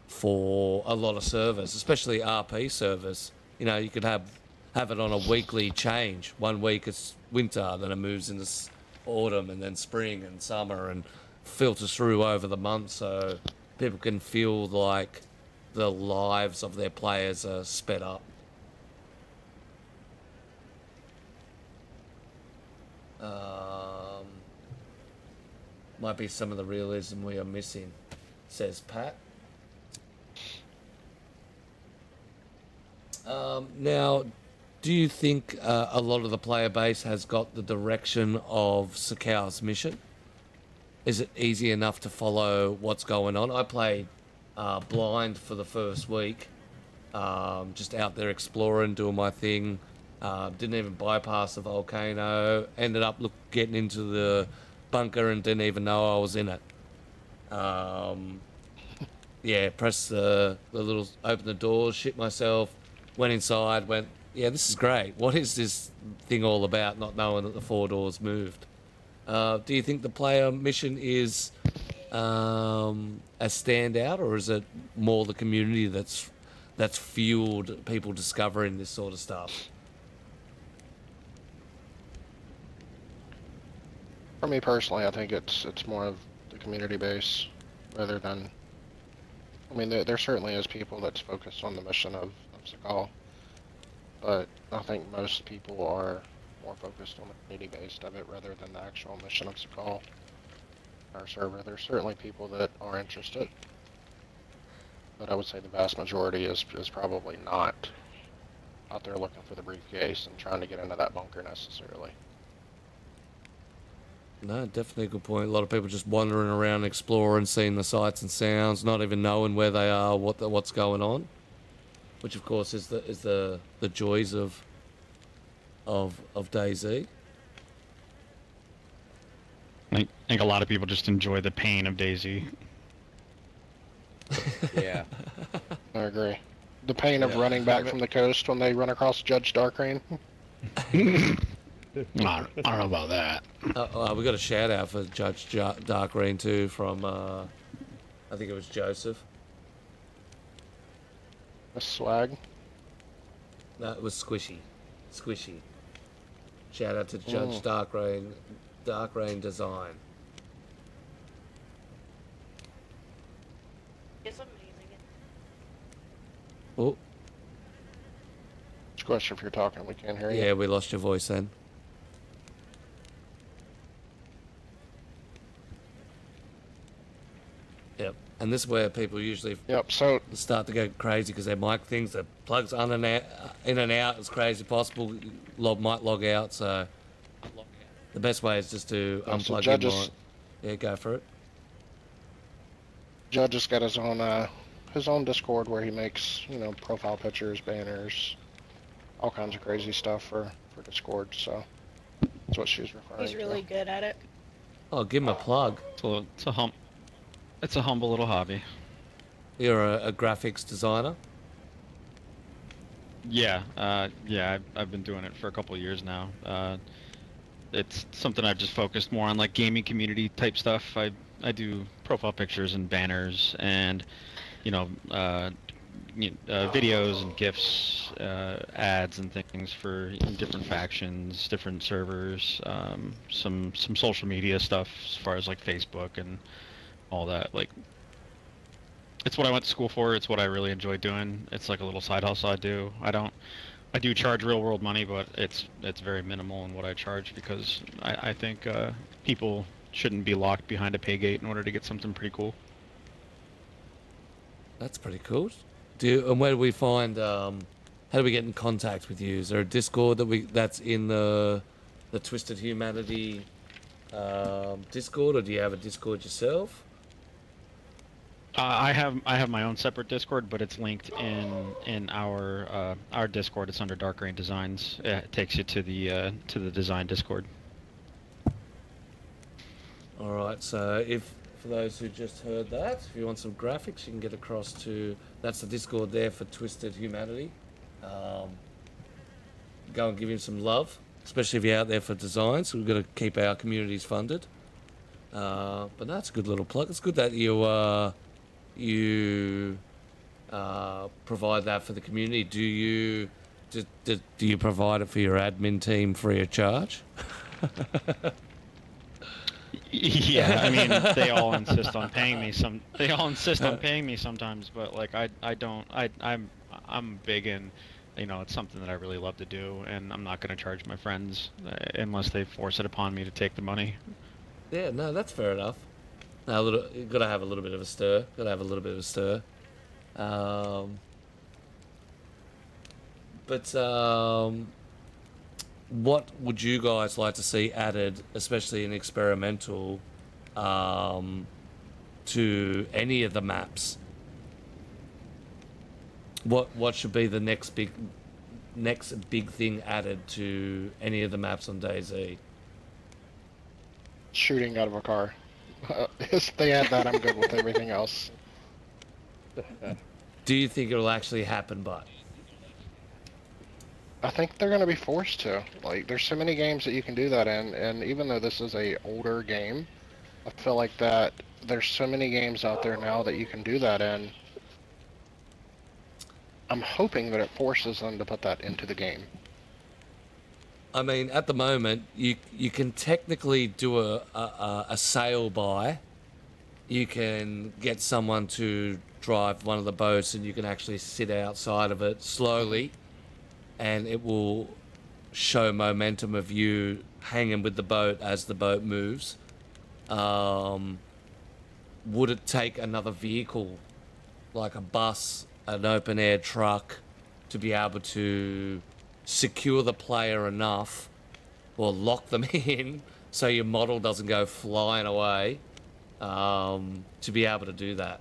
for a lot of servers, especially RP servers. You could have it on a weekly change. 1 week it's winter, then it moves into autumn and then spring and summer and filters through over the month, so people can feel like the lives of their players are sped up. Might be some of the realism we are missing, says Pat. Now, do you think a lot of the player base has got the direction of Sakal's mission? Is it easy enough to follow what's going on? I played blind for the first week, just out there exploring, doing my thing. Didn't even bypass the volcano. Ended up getting into the bunker and didn't even know I was in it. Yeah, pressed the little, open the doors, shit myself, went inside, yeah, this is great. What is this thing all about, not knowing that the 4 doors moved? Do you think the player mission is a standout, or is it more the community that's that's fueled people discovering this sort of stuff? For me personally, I think it's more of the community base rather than. I mean, there certainly is people that's focused on the mission of Sakal, but I think most people are more focused on the community based of it rather than the actual mission of Sakal. Our server, there's certainly people that are interested, but I would say the vast majority is probably not out there looking for the briefcase and trying to get into that bunker necessarily. No, definitely a good point. A lot of people just wandering around, exploring, seeing the sights and sounds, not even knowing where they are, what's going on. Which, of course, is the joys of DayZ. I think a lot of people just enjoy the pain of DayZ. Yeah. I agree. The pain of running back from the coast when they run across Judge Darkrain. I don't know about that. We got a shout out for Judge Darkrain too from I think it was Joseph. The swag. No, it was Squishy. Shout out to Judge Darkrain Design. It's amazing. Oh, Squish, if you're talking, we can't hear you. yeah, we lost your voice then. Yep, and this is where people usually Yep, so start to go crazy because their mic things, the plugs in and out as crazy as possible. Might log out, so the best way is just to Yeah, so unplug Judge your is- mic. Yeah, go for it. Judge has got his own Discord where he makes, profile pictures, banners, all kinds of crazy stuff for Discord, so that's what she was referring He's really to. good at it. Oh, give him a plug. It's a humble little hobby. You're a graphics designer. Yeah, I've been doing it for a couple of years now. It's something I've just focused more on, like gaming community type stuff. I do profile pictures and banners and videos and GIFs, ads and things for different factions, different servers, some social media stuff as far as like Facebook and all that. Like, it's what I went to school for. It's what I really enjoy doing. It's like a little side hustle I do. I do charge real world money, but it's very minimal in what I charge because I think people shouldn't be locked behind a pay gate in order to get something pretty cool. That's pretty cool. And where do we find? How do we get in contact with you? Is there a Discord that's in the Twizted Humanity Discord, or do you have a Discord yourself? I have my own separate Discord, but it's linked in our Discord. It's under Dark Rain Designs. It takes you to the design Discord. All right. So for those who just heard that, if you want some graphics, you can get across to that's the Discord there for Twizted Humanity. Go and give him some love, especially if you're out there for designs. We've got to keep our communities funded. But that's a good little plug. It's good that you provide that for the community. Do you provide it for your admin team free of charge? Yeah, I mean, they all insist on paying me sometimes, but like I'm big in, it's something that I really love to do, and I'm not going to charge my friends unless they force it upon me to take the money. Yeah, no, that's fair enough. You got to have a little bit of a stir. What would you guys like to see added, especially in experimental, to any of the maps? What should be the next big thing added to any of the maps on DayZ? Shooting out of a car. If they add that, I'm good with everything else. Do you think it'll actually happen, but? I think they're going to be forced to. Like, there's so many games that you can do that in, and even though this is a older game, I feel like that there's so many games out there now that you can do that in. I'm hoping that it forces them to put that into the game. I mean, at the moment, you can technically do a sail by. You can get someone to drive one of the boats, and you can actually sit outside of it slowly, and it will show momentum of you hanging with the boat as the boat moves. Would it take another vehicle, like a bus, an open air truck, to be able to secure the player enough or lock them in so your model doesn't go flying away, to be able to do that?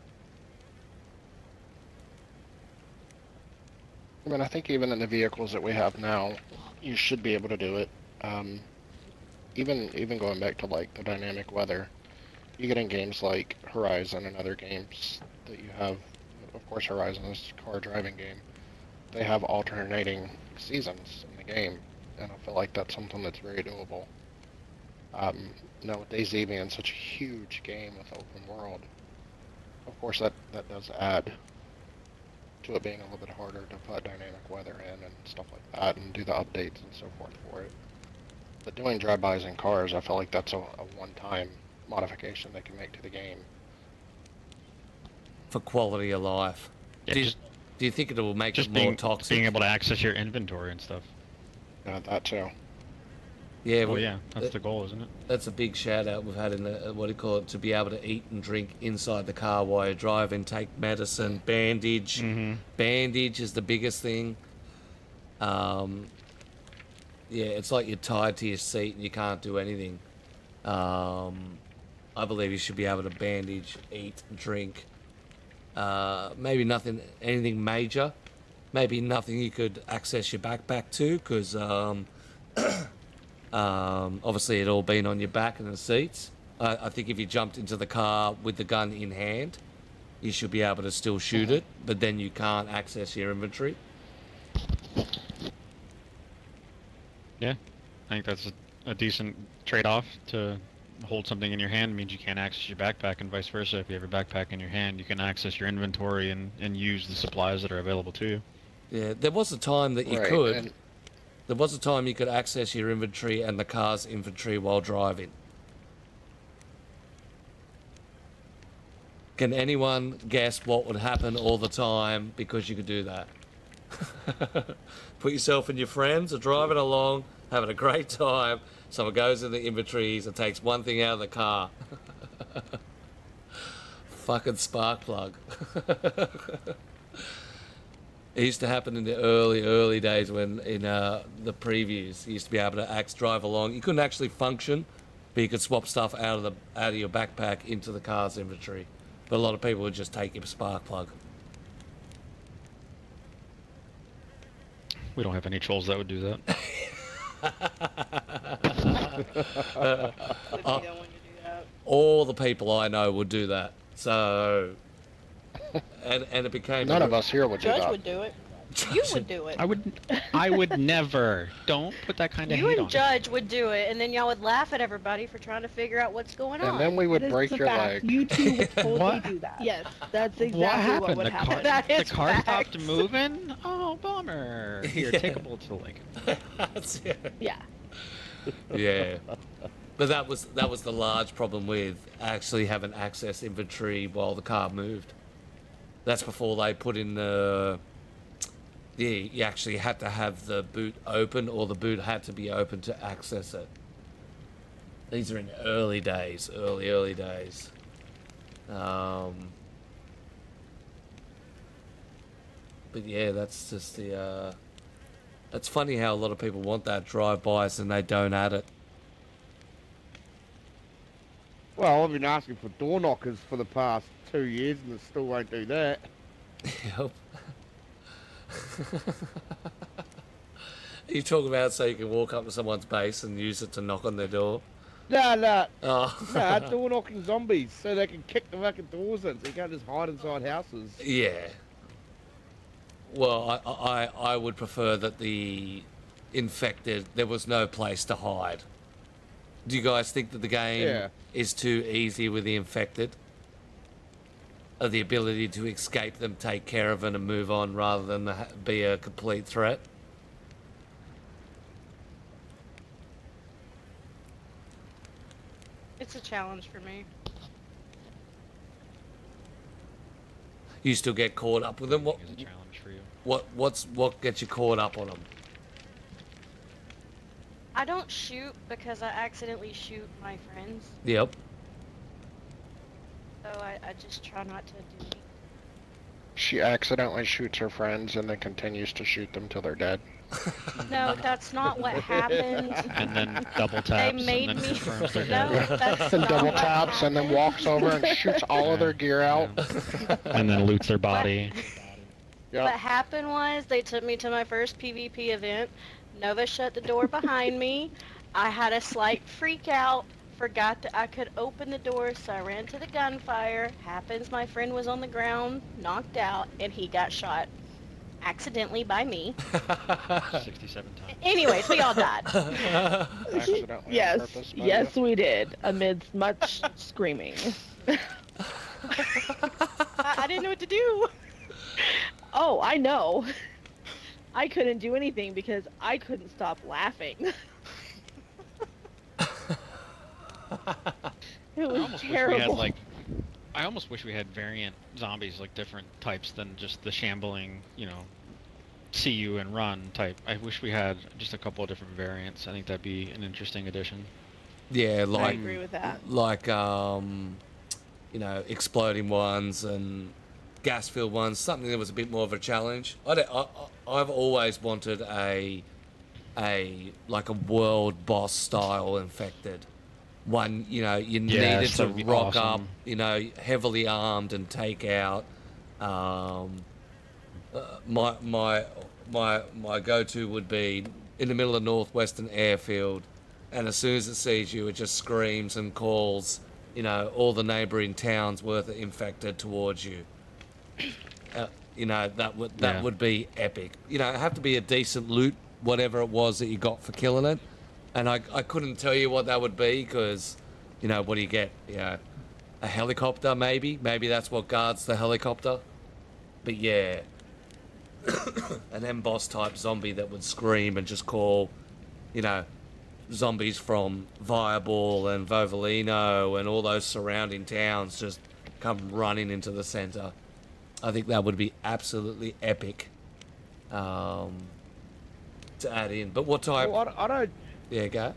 I mean, I think even in the vehicles that we have now, you should be able to do it. Even going back to like the dynamic weather, you get in games like Horizon and other games that you have. Of course, Horizon is a car driving game. They have alternating seasons in the game, and I feel like that's something that's very doable. With DayZ being such a huge game with open world, of course that does add to it being a little bit harder to put dynamic weather in and stuff like that, and do the updates and so forth for it. But doing drive-bys in cars, I feel like that's a one-time modification they can make to the game. For quality of life. Yeah, Do you think it will make just it more toxic? being able to access your inventory and stuff. That too. Yeah, Well, yeah, that's the goal, isn't it? That's a big shout out we've had in the, what do you call it, to be able to eat and drink inside the car while you're driving, take medicine, bandage. Mm-hmm. Bandage is the biggest thing. Yeah, it's like you're tied to your seat and you can't do anything. I believe you should be able to bandage, eat, drink. Maybe anything major. Maybe nothing you could access your backpack to, because obviously it all been on your back and the seats. I think if you jumped into the car with the gun in hand, you should be able to still shoot it, but then you can't access your inventory. Yeah, I think that's a decent trade-off. To hold something in your hand means you can't access your backpack, and vice versa. If you have a backpack in your hand, you can access your inventory and use the supplies that are available to you. Yeah, there was a time that you Right, could. and- There was a time you could access your inventory and the car's inventory while driving. Can anyone guess what would happen all the time because you could do that? Put yourself and your friends are driving along, having a great time. Someone goes in the inventories and takes one thing out of the car. Fucking spark plug. It used to happen in the early days when in the previews you used to be able to drive along. You couldn't actually function, but you could swap stuff out of your backpack into the car's inventory. But a lot of people would just take your spark plug. We don't have any trolls that would do that. All the people I know would do that. So, and it became None of us here would do Judge that. would do it. You would do it. I would never. Don't put that kind of You hate and on Judge would do it, and then y'all would laugh at everybody for trying to figure out what's going on. And then we would That is break the your fact. leg. You two would totally What? do that. Yes, that's exactly What happened? would The happen. car, That the is car facts. stopped moving? Oh, bummer. Here, take a bullet to the leg. That's it. Yeah. Yeah. But that was the large problem with actually having access inventory while the car moved. That's before they put in you actually had to have the boot open, or the boot had to be open to access it. These are in the early days. But yeah, that's just the it's funny how a lot of people want that drive-bys and they don't add it. Well, I've been asking for door knockers for the past 2 years and they still won't do that. Yep. You talk about so you can walk up to someone's base and use it to knock on their door? No, Oh. door knocking zombies so they can kick the fucking doors in so you can't just hide inside houses. Yeah. Well, I would prefer that the infected, there was no place to hide. Do you guys think that the game Yeah. is too easy with the infected? the ability to escape them, take care of it, and move on rather than be a complete threat. It's a challenge for me. You still get caught up with them. It's a challenge for you. What gets you caught up on them? I don't shoot because I accidentally shoot my friends. Yep. So I just try not to do anything. She accidentally shoots her friends and then continues to shoot them till they're dead. No, that's not what happened. And then double taps made and then me- confirms they're No, dead. that's And not double what taps and then happened. walks over and shoots all of their gear out. And then loots their body. Yeah. What happened was they took me to my first PvP event. Nova shut the door behind me. I had a slight freak out. Forgot that I could open the door, so I ran to the gunfire. Happens my friend was on the ground, knocked out, and he got shot accidentally by me. 67 times. Anyways, we all died. Accidentally on Yes, purpose, by yes, you. we did, amidst much screaming. I didn't know what to do. Oh, I know. I couldn't do anything because I couldn't stop laughing. It was Wish we had terrible. like, I almost wish we had variant zombies, like different types than just the shambling, see you and run type. I wish we had just a couple of different variants. I think that'd be an interesting addition. Yeah, I like agree with that. exploding ones and gas-filled ones. Something that was a bit more of a challenge. I've always wanted a world boss style infected one. You needed to that'd be rock awesome. up. Heavily armed and take out. My go-to would be in the middle of Northwestern Airfield, and as soon as it sees you, it just screams and calls, all the neighbouring towns worth of infected towards you. That would be epic. It'd have to be a decent loot, whatever it was that you got for killing it, and I couldn't tell you what that would be because, what do you get? A helicopter maybe that's what guards the helicopter. But yeah, an M-boss type zombie that would scream and just call, zombies from Viable and Vovolino and all those surrounding towns just come running into the centre. I think that would be absolutely epic to add in. But what type? Well, I don't. Yeah, go.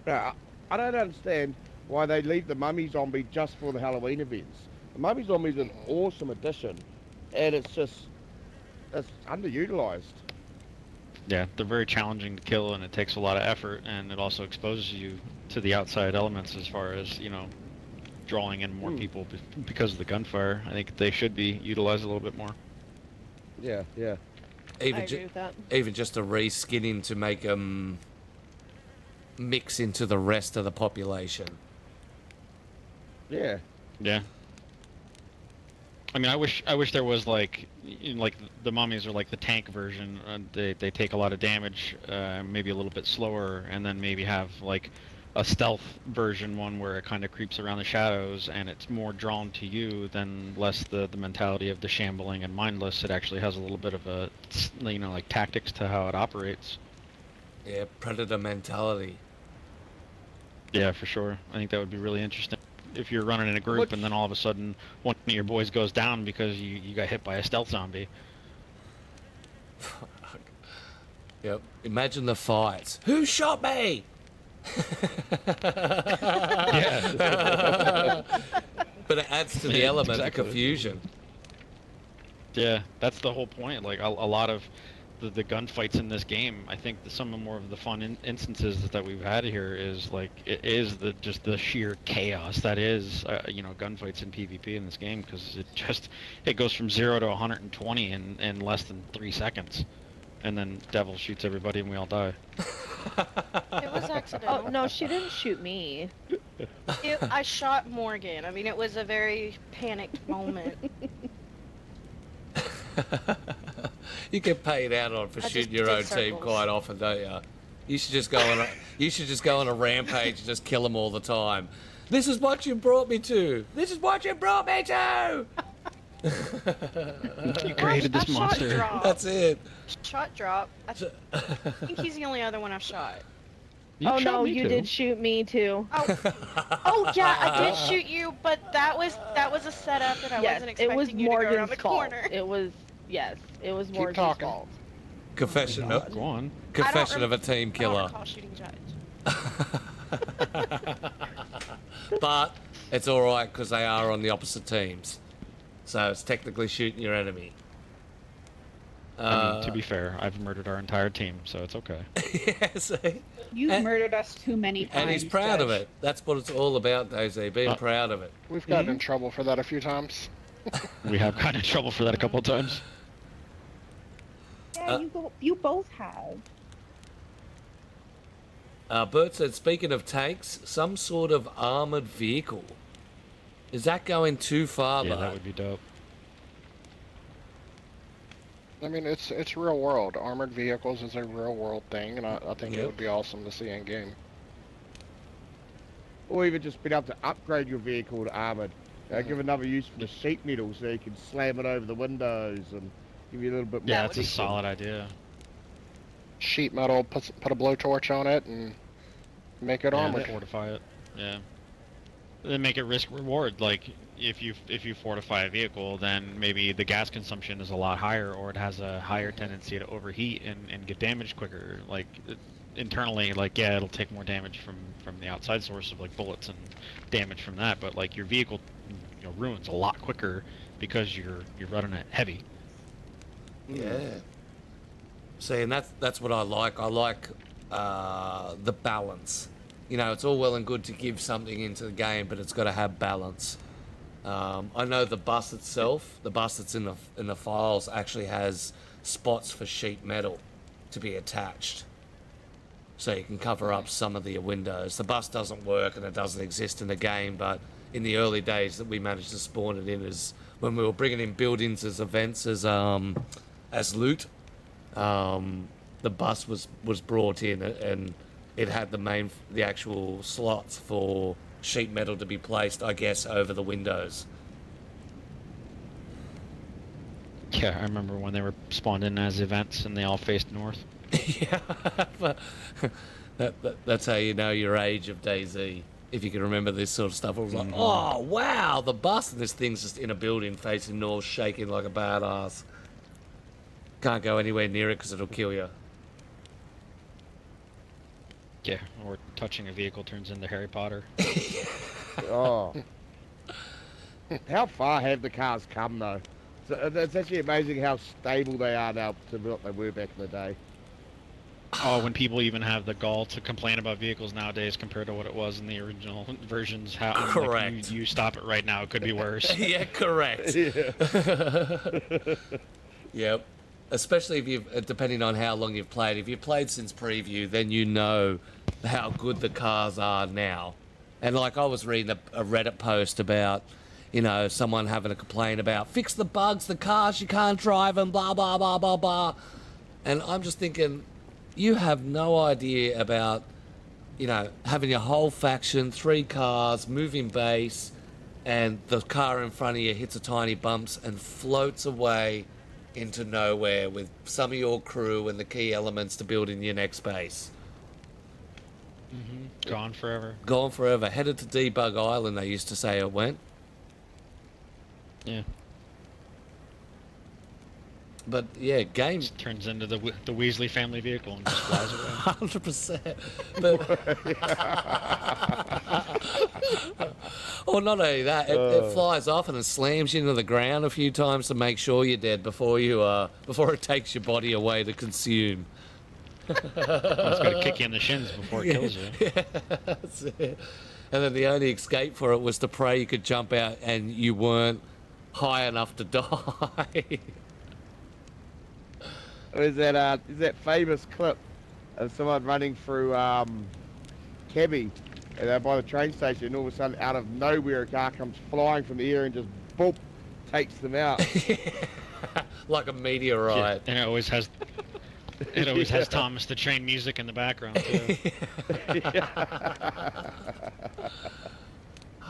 I don't understand why they leave the mummy zombie just for the Halloween events. The mummy zombie is an awesome addition, and it's underutilized. Yeah, they're very challenging to kill, and it takes a lot of effort, and it also exposes you to the outside elements as far as, drawing in more people because of the gunfire. I think they should be utilized a little bit more. Yeah. I agree with that. Even just a reskinning to make them mix into the rest of the population. Yeah. Yeah. I mean, I wish there was like the mummies are like the tank version. They take a lot of damage, maybe a little bit slower, and then maybe have like a stealth version one where it kind of creeps around the shadows and it's more drawn to you than less the mentality of the shambling and mindless. It actually has a little bit of a like tactics to how it operates. Yeah, predator mentality. Yeah, for sure. I think that would be really interesting. If you're running in a group and then all of a sudden one of your boys goes down because you got hit by a stealth zombie. Yep. Imagine the fights. Who shot me? Yeah. But it adds to the Yeah, element exactly. of confusion. Yeah, that's the whole point. Like a lot of the gunfights in this game, I think some of more of the fun instances that we've had here is like it is just the sheer chaos that is gunfights in PvP in this game, because it goes from 0 to 120 in less than 3 seconds, and then Devil shoots everybody and we all die. It was accidental. Oh, no, she didn't shoot me. I shot Morgan. I mean, it was a very panicked moment. You get paid out on for I just shooting your did own team circles. quite often, don't you? You should just go on a rampage and just kill them all the time. This is what you brought me to. This is what you brought me to. You created this I shot monster. Drop. That's it. Shot drop. I think he's the only other one I've shot. You Oh shot no, me you too. did shoot me too. Oh yeah, I did shoot you, but that was a setup that I Yes, wasn't it expecting was you to go around Morgan's the fault. corner. It was Morgan's talking. fault. Confession. Go on. Confession of a team I killer. don't recall shooting Judge. But it's all right because they are on the opposite teams, so it's technically shooting your enemy. I mean, to be fair, I've murdered our entire team, so it's okay. Yeah, see? You've And- murdered us too many times. And he's proud of Judge. it. That's what it's all about, DayZ, being proud of it. We've gotten in trouble for that a few times. We have gotten in trouble for that a couple of times. Yeah, you both have. Bert said, speaking of tanks, some sort of armoured vehicle. Is that going too far, Yeah, though? that would be dope. I mean, it's real world. Armored vehicles is a real world thing, and I think Yep. it would be awesome to see in game. Or even just being able to upgrade your vehicle to armoured. Give another use for the sheet metal so you can slam it over the windows and give you a little bit more. Yeah, would that's a be solid idea. Sheet metal, put a blowtorch on it, and make it Yeah, armored. fortify it. Yeah. Then make it risk reward. Like if you fortify a vehicle, then maybe the gas consumption is a lot higher, or it has a higher tendency to overheat and get damaged quicker. Like internally, like yeah, it'll take more damage from the outside source of like bullets and damage from that. But like your vehicle, ruins a lot quicker because you're running it heavy. Yeah. See, and that's what I like. I like the balance. It's all well and good to give something into the game, but it's got to have balance. I know the bus itself, the bus that's in the files, actually has spots for sheet metal to be attached, so you can cover up some of the windows. The bus doesn't work and it doesn't exist in the game, but in the early days that we managed to spawn it in, is when we were bringing in buildings as events as loot. The bus was brought in and it had the actual slots for sheet metal to be placed, I guess, over the windows. Yeah, I remember when they were spawned in as events and they all faced north. Yeah, but that's how you know your age of DayZ. If you can remember this sort of stuff, it was like, oh wow, the bus, and this thing's just in a building facing north, shaking like a badass. Can't go anywhere near it because it'll kill you. Yeah, or touching a vehicle turns into Harry Potter. Oh. How far have the cars come, though? So it's actually amazing how stable they are now to what they were back in the day. Oh, when people even have the gall to complain about vehicles nowadays compared to what it was in the original versions, how Correct. Like, you stop it right now, it could be worse. Yeah, correct. Yeah. Yep. Especially if you've, depending on how long you've played. If you've played since preview, then you know how good the cars are now. And like I was reading a Reddit post about, someone having a complaint about fix the bugs, the cars, you can't drive them, blah, blah, blah, blah, blah. And I'm just thinking, you have no idea about, having your whole faction, 3 cars, moving base, and the car in front of you hits a tiny bumps and floats away into nowhere with some of your crew and the key elements to building your next base. Gone forever. Gone forever. Headed to Debug Island, they used to say it went. Yeah. But yeah, games. Just turns into the Weasley family vehicle and just flies away. 100%. But or not only that, it flies off and it slams you into the ground a few times to make sure you're dead before it takes your body away to consume. It's got to kick you in the shins before it kills you. Yeah, that's it. And then the only escape for it was to pray you could jump out and you weren't high enough to die. Is that famous clip of someone running through Cabby, and they're by the train station, and all of a sudden, out of nowhere, a car comes flying from the air and just boop, takes them out. Like a meteorite. Yeah, and it always has Thomas the Train music in the background too.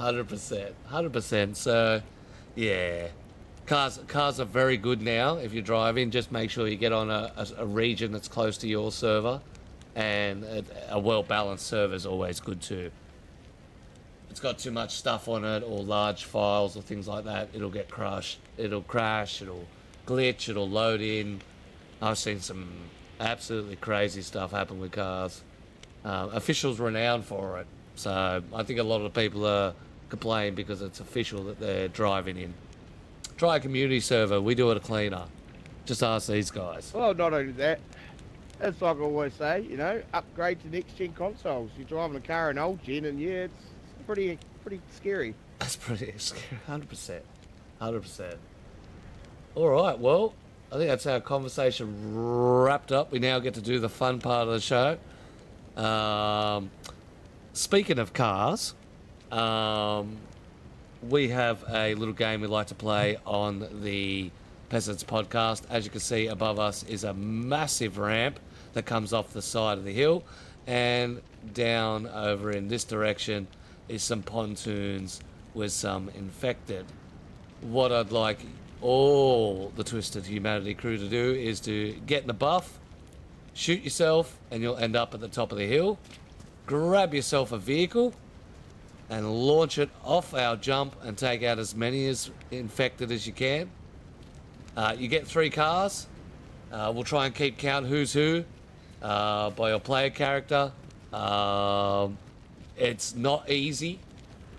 100%. 100%. So, yeah. Cars are very good now. If you're driving, just make sure you get on a region that's close to your server. And a well-balanced server is always good too. If it's got too much stuff on it, or large files or things like that, it'll get crushed. It'll crash, it'll glitch, it'll load in. I've seen some absolutely crazy stuff happen with cars. Officials renowned for it. So I think a lot of people are complaining because it's official that they're driving in. Try a community server, we do it a cleaner. Just ask these guys. Well, not only that, it's like I always say, you know, upgrade to next-gen consoles. You're driving a car in old gen, and yeah, it's pretty scary. That's pretty scary, 100%. 100%. Alright, well, I think that's our conversation wrapped up. We now get to do the fun part of the show. Speaking of cars, we have a little game we like to play on the Peasants podcast. As you can see above us is a massive ramp that comes off the side of the hill, and down over in this direction is some pontoons with some infected. What I'd like all the Twizted Humanity crew to do is to get in the buff, shoot yourself, and you'll end up at the top of the hill. Grab yourself a vehicle and launch it off our jump and take out as many as infected as you can. You get 3 cars. We'll try and keep count who's who by your player character. It's not easy.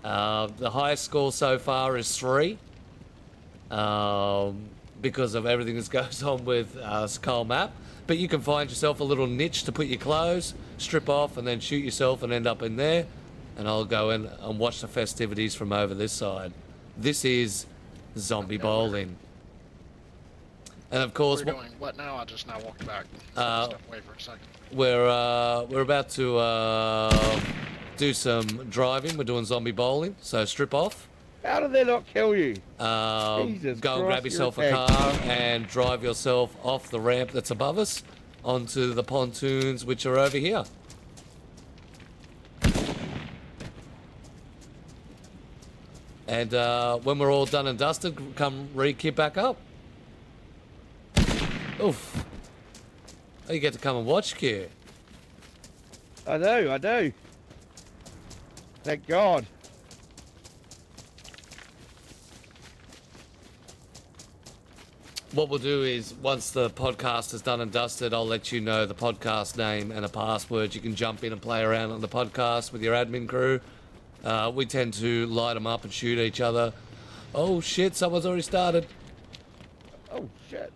The highest score so far is 3 because of everything that goes on with Skull Map. But you can find yourself a little niche to put your clothes, strip off, and then shoot yourself and end up in there. And I'll go in and watch the festivities from over this side. This is zombie bowling. And of course, We're doing what now? I just now walked back. Step away for a second. we're about to do some driving. We're doing zombie bowling, so strip off. How did they not kill you? Go Jesus and grab Christ, yourself you're a a car and drive yourself off the ramp that's above us onto the pontoons which are over here. And when we're all done and dusted, come re-kit back up. Oof. Oh, you get to come and watch, Q. I do. Thank God. What we'll do is, once the podcast is done and dusted, I'll let you know the podcast name and a password. You can jump in and play around on the podcast with your admin crew. We tend to light them up and shoot each other. Oh shit, someone's already started. Oh shit.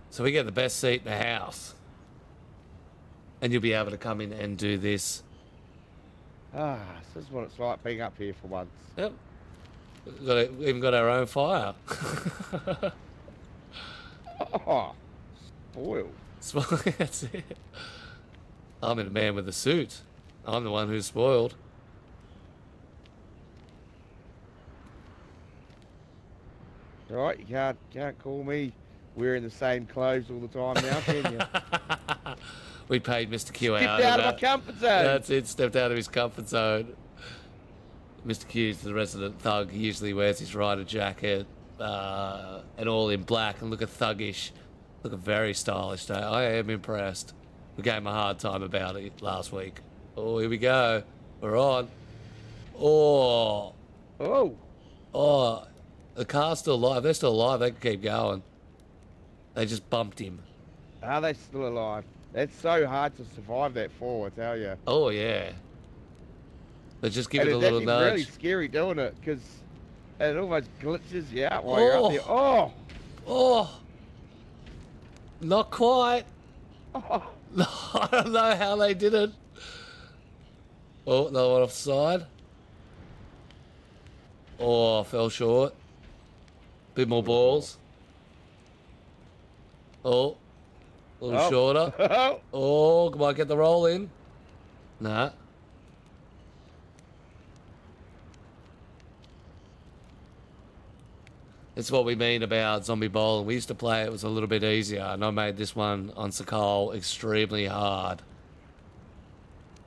So we get the best seat in the house. And you'll be able to come in and do this. This is what it's like being up here for once. Yep. We even got our own fire. Oh, spoiled. That's it. I'm in a man with a suit. I'm the one who's spoiled. Right, you can't call me wearing the same clothes all the time now, can you? We paid Mr. Q Stepped out of my comfort zone. That's it, stepped out of his comfort zone. Mr. Q's the resident thug. He usually wears his rider jacket and all in black and looking thuggish. Looking very stylish today. I am impressed. We gave him a hard time about it last week. Oh, here we go. We're on. Oh. Oh. The car's still alive. They're still alive. They can keep going. They just bumped him. Are they still alive? It's so hard to survive that fall, I tell you. Oh, yeah. But just give it a it's little actually nudge. really scary doing it, because it almost glitches you out while you're up there. Oh! Oh! Not quite. Oh! No, I don't know how they did it. Oh, another one offside. Oh, fell short. Bit more balls. Oh. A little shorter. Oh, come on, get the roll in. Nah. It's what we mean about zombie bowling. We used to play it was a little bit easier, and I made this one on Sakal extremely hard.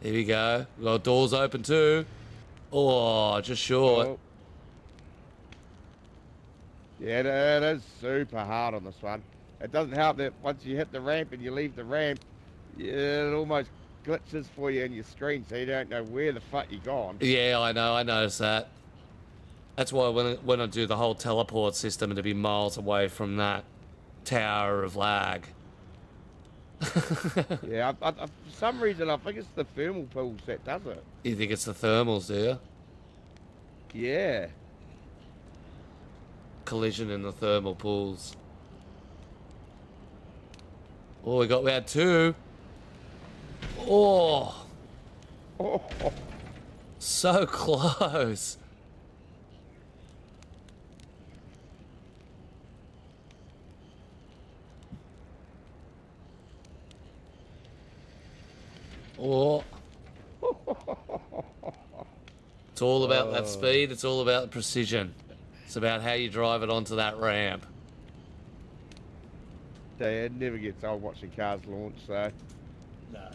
Here we go. We got doors open too. Oh, just short. Oh. Yeah, it is super hard on this one. It doesn't help that once you hit the ramp and you leave the ramp, it almost glitches for you in your screen, so you don't know where the fuck you gone. Yeah, I know. I noticed that. That's why when I do the whole teleport system, to be miles away from that tower of lag. Yeah, for some reason I think it's the thermal pools that does it. You think it's the thermals, do you? Yeah. Collision in the thermal pools. Oh, we had two. Oh, Oh, so close. Oh. It's all about that speed. It's all about precision. It's about how you drive it onto that ramp. it never gets old watching cars launch, so. No.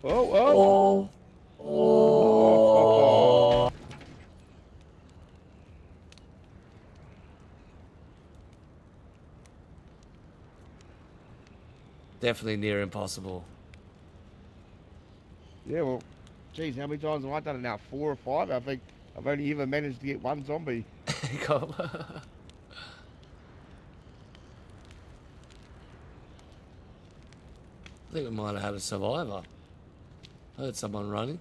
Oh. Definitely near impossible. Yeah, well, geez, how many times have I done it now? 4 or 5? I think I've only ever managed to get one zombie. I think we might have had a survivor. I heard someone running.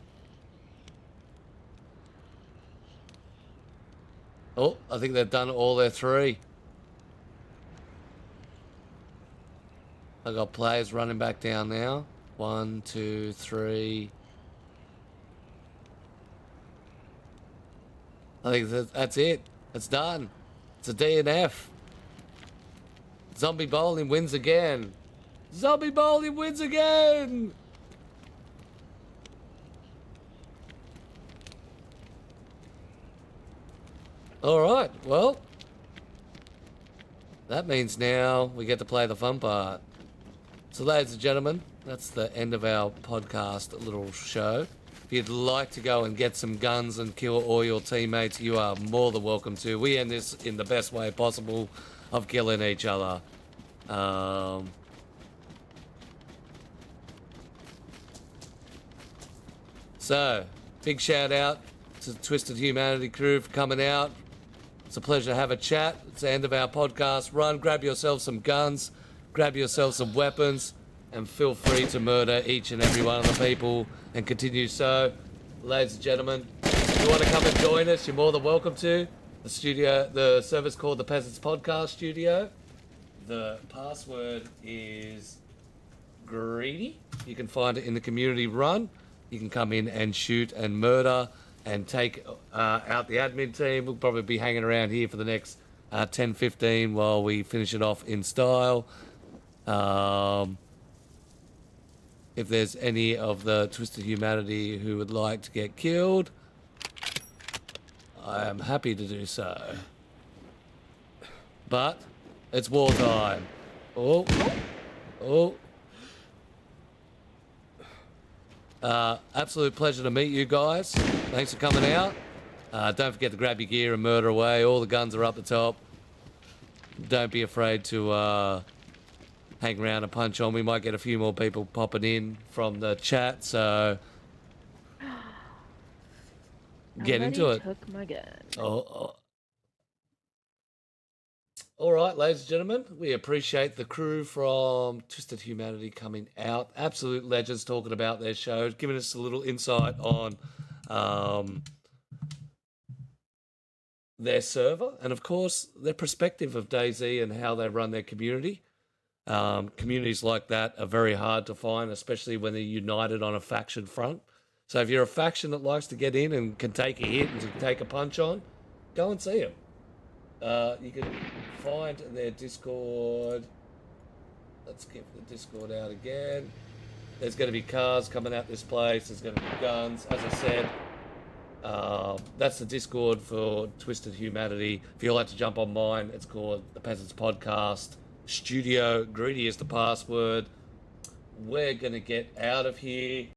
Oh, I think they've done all their 3. I got players running back down now. 1, 2, 3. I think that's it. It's done. It's a DNF. Zombie bowling wins again. Zombie bowling wins again. All right. Well, that means now we get to play the fun part. So, ladies and gentlemen, that's the end of our podcast little show. If you'd like to go and get some guns and kill all your teammates, you are more than welcome to. We end this in the best way possible of killing each other. So, big shout out to the Twizted Humanity crew for coming out. It's a pleasure to have a chat. It's the end of our podcast run. Grab yourself some guns, grab yourself some weapons, and feel free to murder each and every one of the people and continue so. Ladies and gentlemen, if you want to come and join us, you're more than welcome to. The service called the Peasants Podcast Studio. The password is greedy. You can find it in the community run. You can come in and shoot and murder and take out the admin team. We'll probably be hanging around here for the next 10-15 while we finish it off in style. If there's any of the Twizted Humanity who would like to get killed, I am happy to do so. But it's wartime. Oh. Absolute pleasure to meet you guys. Thanks for coming out. Don't forget to grab your gear and murder away. All the guns are up the top. Don't be afraid to hang around and punch on. We might get a few more people popping in from the chat, so get into it. Took my gun. Oh. All right, ladies and gentlemen, we appreciate the crew from Twizted Humanity coming out. Absolute legends talking about their show, giving us a little insight on their server and, of course, their perspective of DayZ and how they run their community. Communities like that are very hard to find, especially when they're united on a faction front. So if you're a faction that likes to get in and can take a hit and can take a punch on, go and see them. You can find their Discord. Let's get the Discord out again. There's going to be cars coming out this place. There's going to be guns. As I said, that's the Discord for Twizted Humanity. If you'd like to jump on mine, it's called the Peasants Podcast Studio. Greedy is the password. We're going to get out of here.